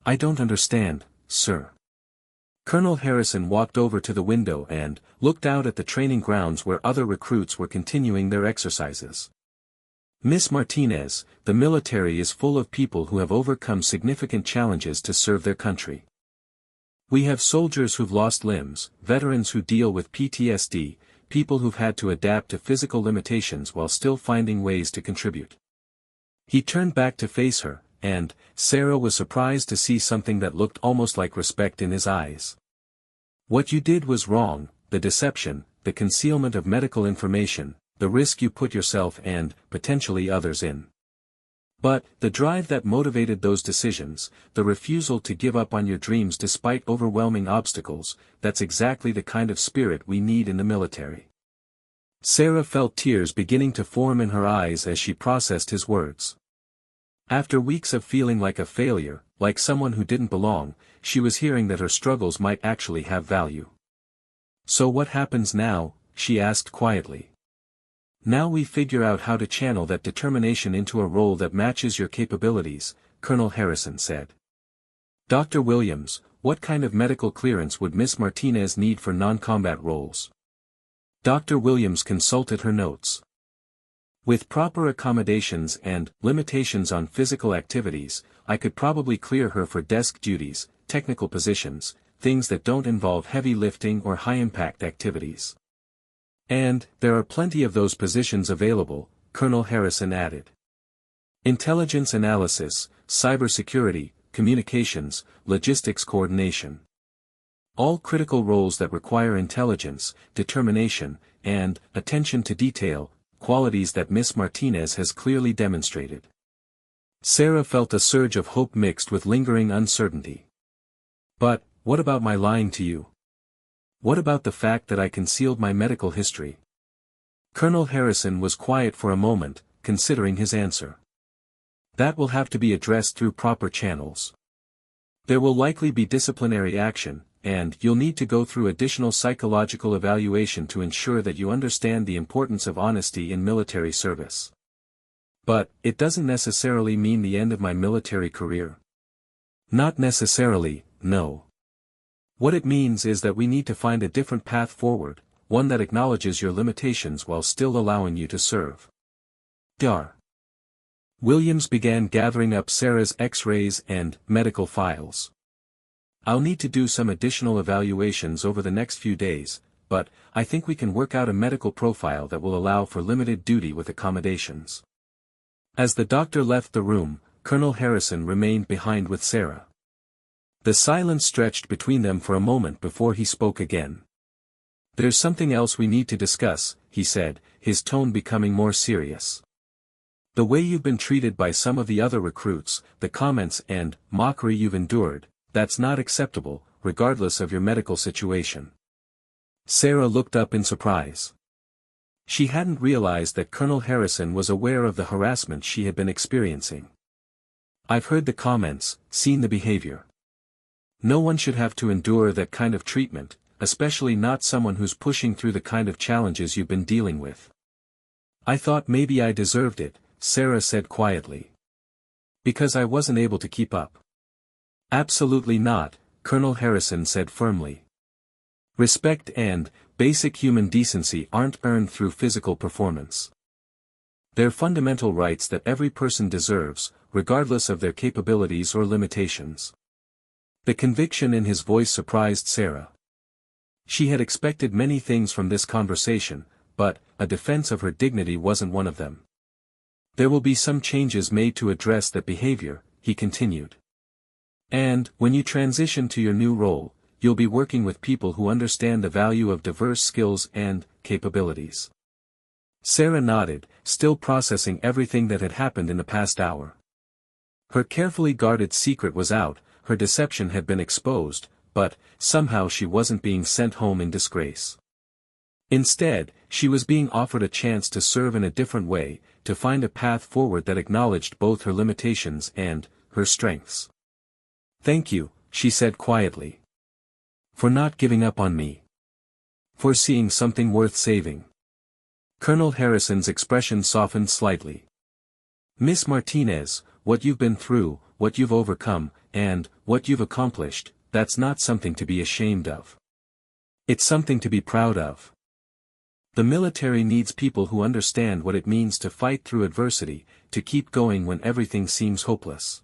"I don't understand, sir." Colonel Harrison walked over to the window and looked out at the training grounds where other recruits were continuing their exercises. "Miss Martinez, the military is full of people who have overcome significant challenges to serve their country. We have soldiers who've lost limbs, veterans who deal with PTSD, people who've had to adapt to physical limitations while still finding ways to contribute." He turned back to face her, and Sarah was surprised to see something that looked almost like respect in his eyes. "What you did was wrong, the deception, the concealment of medical information, the risk you put yourself and, potentially others in. But, the drive that motivated those decisions, the refusal to give up on your dreams despite overwhelming obstacles, that's exactly the kind of spirit we need in the military." Sarah felt tears beginning to form in her eyes as she processed his words. After weeks of feeling like a failure, like someone who didn't belong, she was hearing that her struggles might actually have value. "So what happens now?" she asked quietly. "Now we figure out how to channel that determination into a role that matches your capabilities," Colonel Harrison said. "Dr. Williams, what kind of medical clearance would Miss Martinez need for non-combat roles?" Dr. Williams consulted her notes. "With proper accommodations and limitations on physical activities, I could probably clear her for desk duties, technical positions, things that don't involve heavy lifting or high-impact activities. And, there are plenty of those positions available," Colonel Harrison added. "Intelligence analysis, cybersecurity, communications, logistics coordination. All critical roles that require intelligence, determination, and attention to detail, qualities that Miss Martinez has clearly demonstrated." Sarah felt a surge of hope mixed with lingering uncertainty. "But, what about my lying to you? What about the fact that I concealed my medical history?" Colonel Harrison was quiet for a moment, considering his answer. "That will have to be addressed through proper channels. There will likely be disciplinary action, and you'll need to go through additional psychological evaluation to ensure that you understand the importance of honesty in military service. But, it doesn't necessarily mean the end of my military career. Not necessarily, no. What it means is that we need to find a different path forward, one that acknowledges your limitations while still allowing you to serve. Dar. Williams began gathering up Sarah's X-rays and medical files. I'll need to do some additional evaluations over the next few days, but I think we can work out a medical profile that will allow for limited duty with accommodations. As the doctor left the room, Colonel Harrison remained behind with Sarah. The silence stretched between them for a moment before he spoke again. There's something else we need to discuss, he said, his tone becoming more serious. The way you've been treated by some of the other recruits, the comments and mockery you've endured, that's not acceptable, regardless of your medical situation. Sarah looked up in surprise. She hadn't realized that Colonel Harrison was aware of the harassment she had been experiencing. I've heard the comments, seen the behavior. No one should have to endure that kind of treatment, especially not someone who's pushing through the kind of challenges you've been dealing with. I thought maybe I deserved it, Sarah said quietly. Because I wasn't able to keep up. Absolutely not, Colonel Harrison said firmly. Respect and basic human decency aren't earned through physical performance. They're fundamental rights that every person deserves, regardless of their capabilities or limitations. The conviction in his voice surprised Sarah. She had expected many things from this conversation, but a defense of her dignity wasn't one of them. There will be some changes made to address that behavior, he continued. And, when you transition to your new role, you'll be working with people who understand the value of diverse skills and capabilities. Sarah nodded, still processing everything that had happened in the past hour. Her carefully guarded secret was out, her deception had been exposed, but somehow she wasn't being sent home in disgrace. Instead, she was being offered a chance to serve in a different way, to find a path forward that acknowledged both her limitations and her strengths. Thank you, she said quietly. For not giving up on me. For seeing something worth saving. Colonel Harrison's expression softened slightly. Miss Martinez, what you've been through, what you've overcome, and what you've accomplished, that's not something to be ashamed of. It's something to be proud of. The military needs people who understand what it means to fight through adversity, to keep going when everything seems hopeless.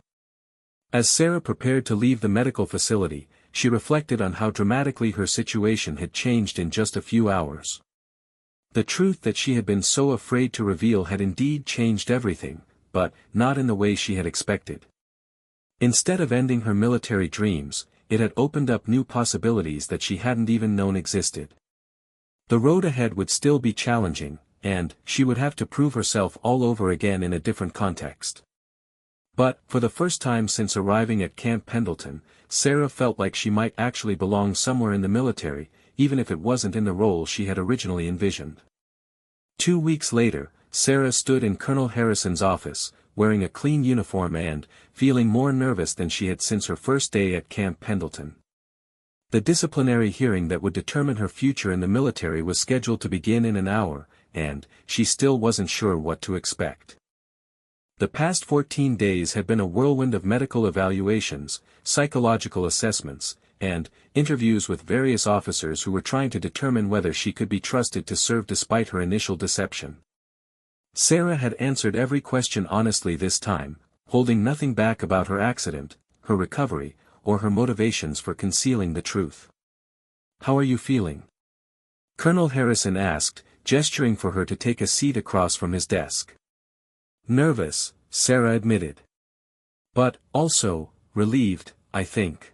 As Sarah prepared to leave the medical facility, she reflected on how dramatically her situation had changed in just a few hours. The truth that she had been so afraid to reveal had indeed changed everything, but not in the way she had expected. Instead of ending her military dreams, it had opened up new possibilities that she hadn't even known existed. The road ahead would still be challenging, and she would have to prove herself all over again in a different context. But, for the first time since arriving at Camp Pendleton, Sarah felt like she might actually belong somewhere in the military, even if it wasn't in the role she had originally envisioned. 2 weeks later, Sarah stood in Colonel Harrison's office, wearing a clean uniform and feeling more nervous than she had since her first day at Camp Pendleton. The disciplinary hearing that would determine her future in the military was scheduled to begin in an hour, and she still wasn't sure what to expect. The past 14 days had been a whirlwind of medical evaluations, psychological assessments, and interviews with various officers who were trying to determine whether she could be trusted to serve despite her initial deception. Sarah had answered every question honestly this time, holding nothing back about her accident, her recovery, or her motivations for concealing the truth. "How are you feeling?" Colonel Harrison asked, gesturing for her to take a seat across from his desk. "Nervous," Sarah admitted. "But, also, relieved, I think.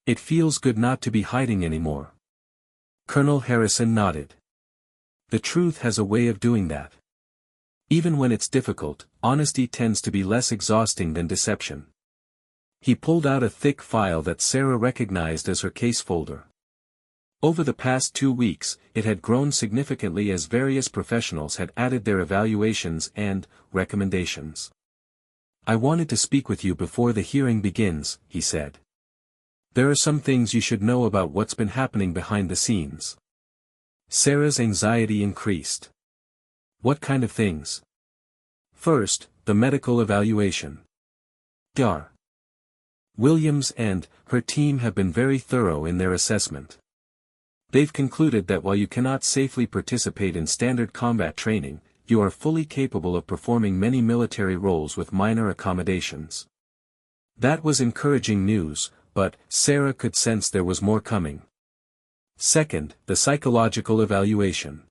It feels good not to be hiding anymore." Colonel Harrison nodded. "The truth has a way of doing that. Even when it's difficult, honesty tends to be less exhausting than deception." He pulled out a thick file that Sarah recognized as her case folder. Over the past 2 weeks, it had grown significantly as various professionals had added their evaluations and recommendations. "I wanted to speak with you before the hearing begins," he said. There are some things you should know about what's been happening behind the scenes. Sarah's anxiety increased. What kind of things? First, the medical evaluation. Dr. Williams and her team have been very thorough in their assessment. They've concluded that while you cannot safely participate in standard combat training, you are fully capable of performing many military roles with minor accommodations. That was encouraging news, but Sarah could sense there was more coming. Second, the psychological evaluation.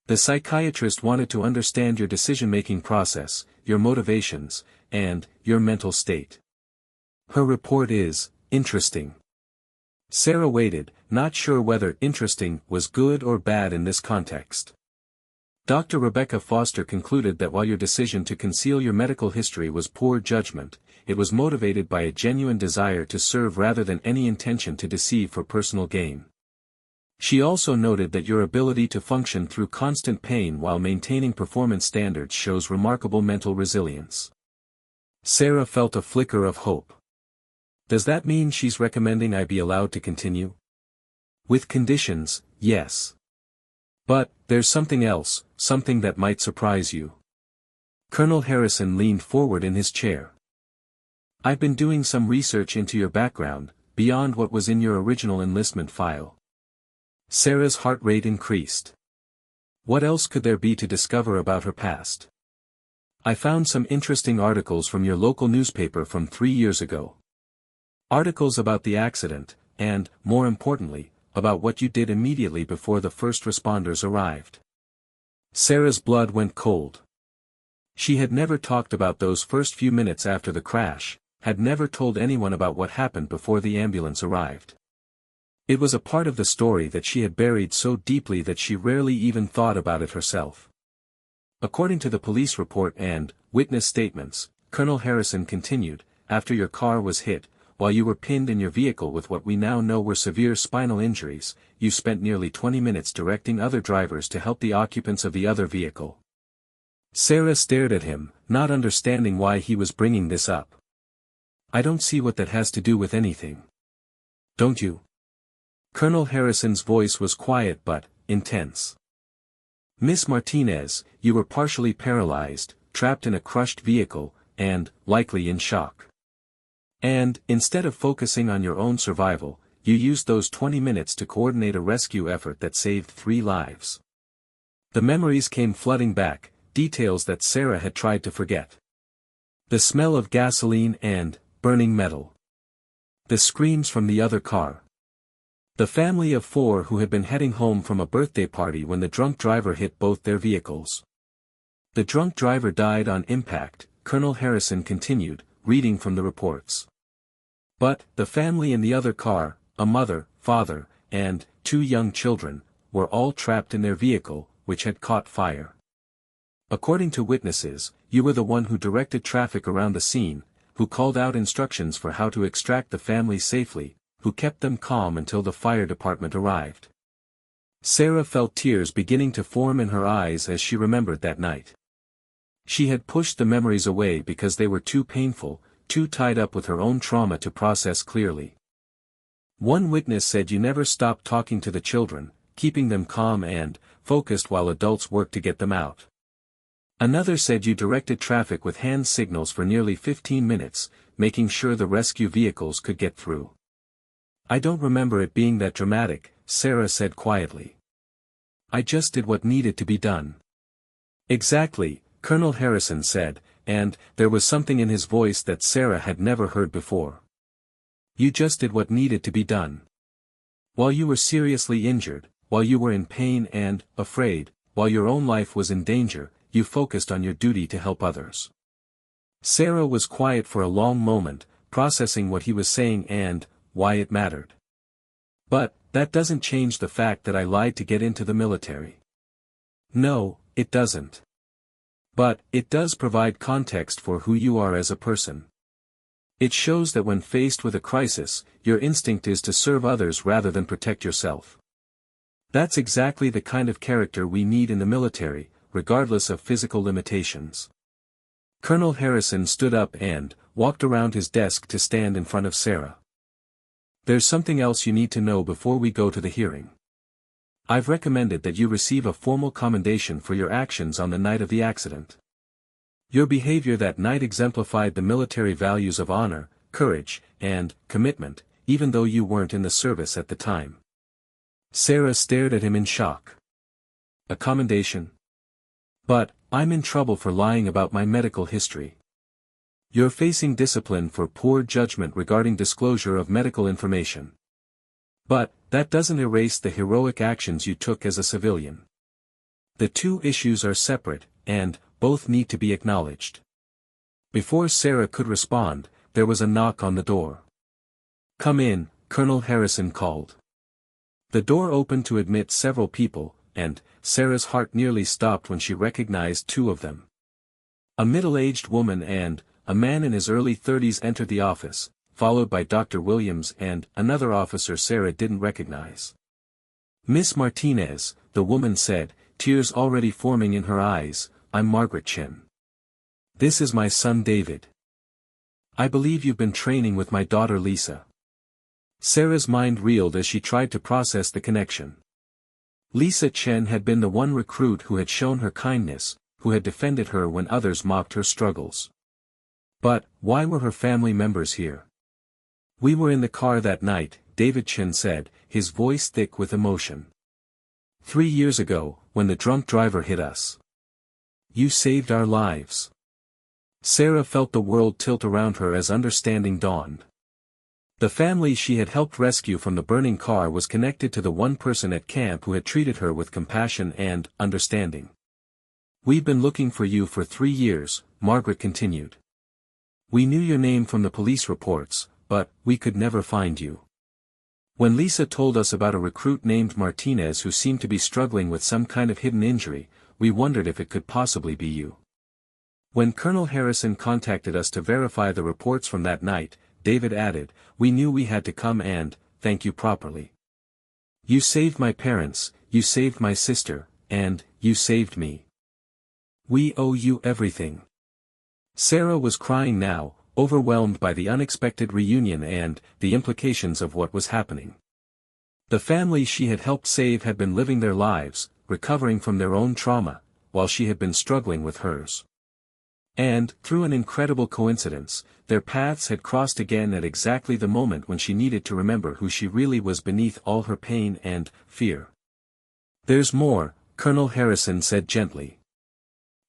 The psychiatrist wanted to understand your decision-making process, your motivations, and your mental state. Her report is interesting. Sarah waited, not sure whether interesting was good or bad in this context. Dr. Rebecca Foster concluded that while your decision to conceal your medical history was poor judgment, it was motivated by a genuine desire to serve rather than any intention to deceive for personal gain. She also noted that your ability to function through constant pain while maintaining performance standards shows remarkable mental resilience. Sarah felt a flicker of hope. Does that mean she's recommending I be allowed to continue? With conditions, yes. But, there's something else, something that might surprise you. Colonel Harrison leaned forward in his chair. I've been doing some research into your background, beyond what was in your original enlistment file. Sarah's heart rate increased. What else could there be to discover about her past? I found some interesting articles from your local newspaper from 3 years ago. Articles about the accident, and, more importantly, about what you did immediately before the first responders arrived. Sarah's blood went cold. She had never talked about those first few minutes after the crash, had never told anyone about what happened before the ambulance arrived. It was a part of the story that she had buried so deeply that she rarely even thought about it herself. According to the police report and witness statements, Colonel Harrison continued, after your car was hit, while you were pinned in your vehicle with what we now know were severe spinal injuries, you spent nearly 20 minutes directing other drivers to help the occupants of the other vehicle. Sarah stared at him, not understanding why he was bringing this up. I don't see what that has to do with anything. Don't you? Colonel Harrison's voice was quiet but intense. Miss Martinez, you were partially paralyzed, trapped in a crushed vehicle, and, likely in shock. And, instead of focusing on your own survival, you used those 20 minutes to coordinate a rescue effort that saved 3 lives. The memories came flooding back, details that Sarah had tried to forget. The smell of gasoline and burning metal. The screams from the other car. The family of 4 who had been heading home from a birthday party when the drunk driver hit both their vehicles. The drunk driver died on impact, Colonel Harrison continued, reading from the reports. But, the family in the other car, a mother, father, and 2 young children, were all trapped in their vehicle, which had caught fire. According to witnesses, you were the one who directed traffic around the scene, who called out instructions for how to extract the family safely, who kept them calm until the fire department arrived. Sarah felt tears beginning to form in her eyes as she remembered that night. She had pushed the memories away because they were too painful, too tied up with her own trauma to process clearly. One witness said you never stopped talking to the children, keeping them calm and focused while adults worked to get them out. Another said you directed traffic with hand signals for nearly 15 minutes, making sure the rescue vehicles could get through. I don't remember it being that dramatic, Sarah said quietly. I just did what needed to be done. Exactly, Colonel Harrison said, and there was something in his voice that Sarah had never heard before. You just did what needed to be done. While you were seriously injured, while you were in pain and afraid, while your own life was in danger, you focused on your duty to help others. Sarah was quiet for a long moment, processing what he was saying and why it mattered. But, that doesn't change the fact that I lied to get into the military. No, it doesn't. But, it does provide context for who you are as a person. It shows that when faced with a crisis, your instinct is to serve others rather than protect yourself. That's exactly the kind of character we need in the military, regardless of physical limitations. Colonel Harrison stood up and walked around his desk to stand in front of Sarah. There's something else you need to know before we go to the hearing. I've recommended that you receive a formal commendation for your actions on the night of the accident. Your behavior that night exemplified the military values of honor, courage, and commitment, even though you weren't in the service at the time. Sarah stared at him in shock. A commendation? But, I'm in trouble for lying about my medical history. You're facing discipline for poor judgment regarding disclosure of medical information. But, that doesn't erase the heroic actions you took as a civilian. The two issues are separate, and both need to be acknowledged. Before Sarah could respond, there was a knock on the door. Come in, Colonel Harrison called. The door opened to admit several people, and Sarah's heart nearly stopped when she recognized two of them. A middle-aged woman and a man in his early 30s entered the office, followed by Dr. Williams and another officer Sarah didn't recognize. Miss Martinez, the woman said, tears already forming in her eyes, I'm Margaret Chin. This is my son David. I believe you've been training with my daughter Lisa. Sarah's mind reeled as she tried to process the connection. Lisa Chen had been the one recruit who had shown her kindness, who had defended her when others mocked her struggles. But, why were her family members here? We were in the car that night, David Chen said, his voice thick with emotion. 3 years ago, when the drunk driver hit us. You saved our lives. Sarah felt the world tilt around her as understanding dawned. The family she had helped rescue from the burning car was connected to the one person at camp who had treated her with compassion and understanding. We've been looking for you for 3 years, Margaret continued. We knew your name from the police reports, but we could never find you. When Lisa told us about a recruit named Martinez who seemed to be struggling with some kind of hidden injury, we wondered if it could possibly be you. When Colonel Harrison contacted us to verify the reports from that night, David added, we knew we had to come and thank you properly. You saved my parents, you saved my sister, and you saved me. We owe you everything. Sarah was crying now, overwhelmed by the unexpected reunion and the implications of what was happening. The family she had helped save had been living their lives, recovering from their own trauma, while she had been struggling with hers. And, through an incredible coincidence, their paths had crossed again at exactly the moment when she needed to remember who she really was beneath all her pain and fear. There's more, Colonel Harrison said gently.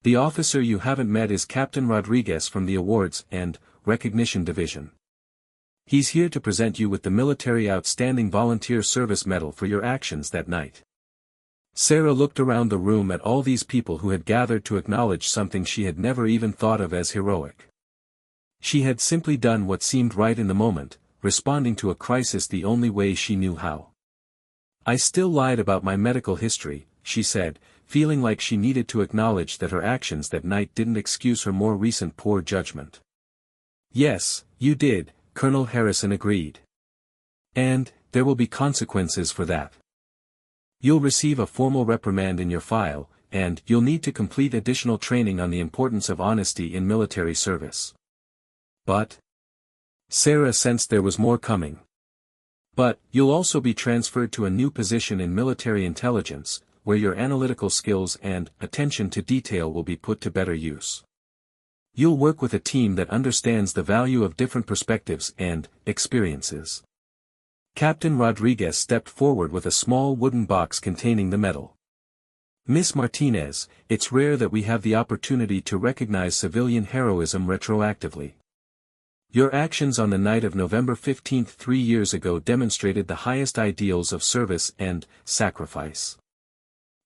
The officer you haven't met is Captain Rodriguez from the Awards and Recognition Division. He's here to present you with the Military Outstanding Volunteer Service Medal for your actions that night. Sarah looked around the room at all these people who had gathered to acknowledge something she had never even thought of as heroic. She had simply done what seemed right in the moment, responding to a crisis the only way she knew how. I still lied about my medical history, she said, feeling like she needed to acknowledge that her actions that night didn't excuse her more recent poor judgment. Yes, you did, Colonel Harrison agreed. And, there will be consequences for that. You'll receive a formal reprimand in your file, and you'll need to complete additional training on the importance of honesty in military service. But? Sarah sensed there was more coming. But, you'll also be transferred to a new position in military intelligence, where your analytical skills and attention to detail will be put to better use. You'll work with a team that understands the value of different perspectives and experiences. Captain Rodriguez stepped forward with a small wooden box containing the medal. Miss Martinez, it's rare that we have the opportunity to recognize civilian heroism retroactively. Your actions on the night of November 15, 3 years ago demonstrated the highest ideals of service and sacrifice.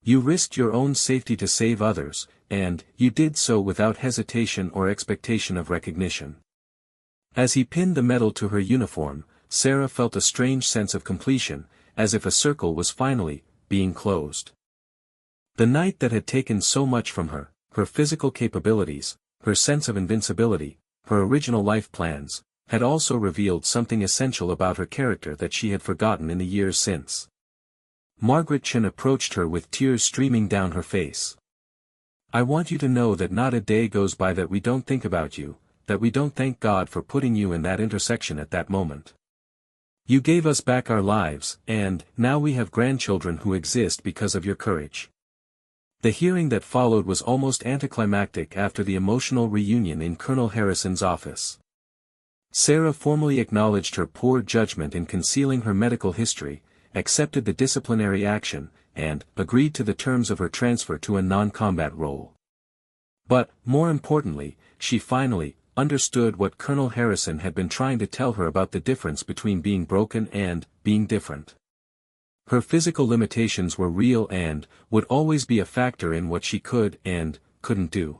You risked your own safety to save others, and you did so without hesitation or expectation of recognition. As he pinned the medal to her uniform, Sarah felt a strange sense of completion, as if a circle was finally being closed. The night that had taken so much from her, her physical capabilities, her sense of invincibility, her original life plans, had also revealed something essential about her character that she had forgotten in the years since. Margaret Chin approached her with tears streaming down her face. I want you to know that not a day goes by that we don't think about you, that we don't thank God for putting you in that intersection at that moment. You gave us back our lives, and now we have grandchildren who exist because of your courage. The hearing that followed was almost anticlimactic after the emotional reunion in Colonel Harrison's office. Sarah formally acknowledged her poor judgment in concealing her medical history, accepted the disciplinary action, and agreed to the terms of her transfer to a non-combat role. But, more importantly, she finally understood what Colonel Harrison had been trying to tell her about the difference between being broken and being different. Her physical limitations were real and would always be a factor in what she could and couldn't do.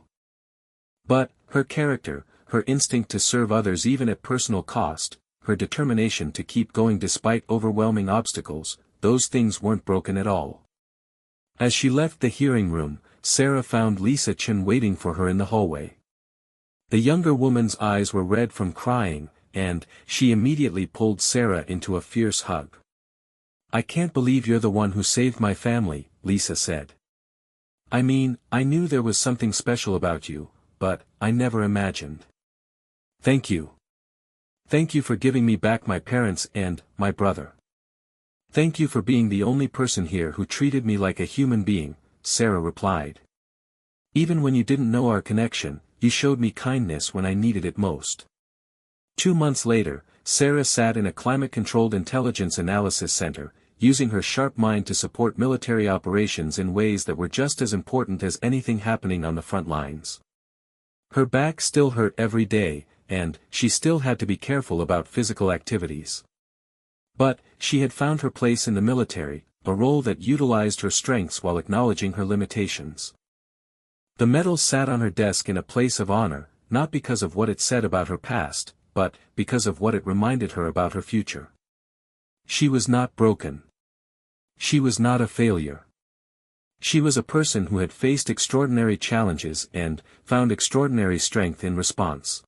But, her character, her instinct to serve others even at personal cost, her determination to keep going despite overwhelming obstacles, those things weren't broken at all. As she left the hearing room, Sarah found Lisa Chen waiting for her in the hallway. The younger woman's eyes were red from crying, and she immediately pulled Sarah into a fierce hug. "I can't believe you're the one who saved my family," Lisa said. "I mean, I knew there was something special about you, but I never imagined. Thank you. Thank you for giving me back my parents and my brother. Thank you for being the only person here who treated me like a human being," Sarah replied. "Even when you didn't know our connection, you showed me kindness when I needed it most." 2 months later, Sarah sat in a climate-controlled intelligence analysis center, using her sharp mind to support military operations in ways that were just as important as anything happening on the front lines. Her back still hurt every day, and she still had to be careful about physical activities. But, she had found her place in the military, a role that utilized her strengths while acknowledging her limitations. The medal sat on her desk in a place of honor, not because of what it said about her past, but because of what it reminded her about her future. She was not broken. She was not a failure. She was a person who had faced extraordinary challenges and found extraordinary strength in response.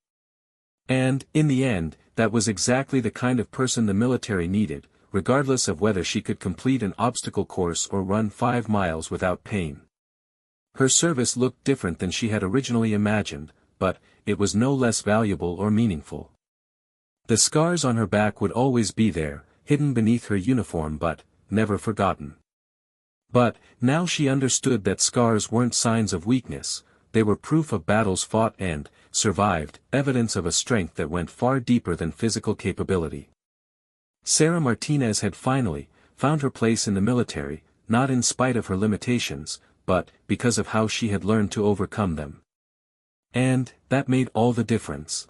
And, in the end, that was exactly the kind of person the military needed, regardless of whether she could complete an obstacle course or run 5 miles without pain. Her service looked different than she had originally imagined, but it was no less valuable or meaningful. The scars on her back would always be there, hidden beneath her uniform but never forgotten. But, now she understood that scars weren't signs of weakness, they were proof of battles fought and survived, evidence of a strength that went far deeper than physical capability. Sarah Martinez had finally found her place in the military, not in spite of her limitations, but because of how she had learned to overcome them. And that made all the difference.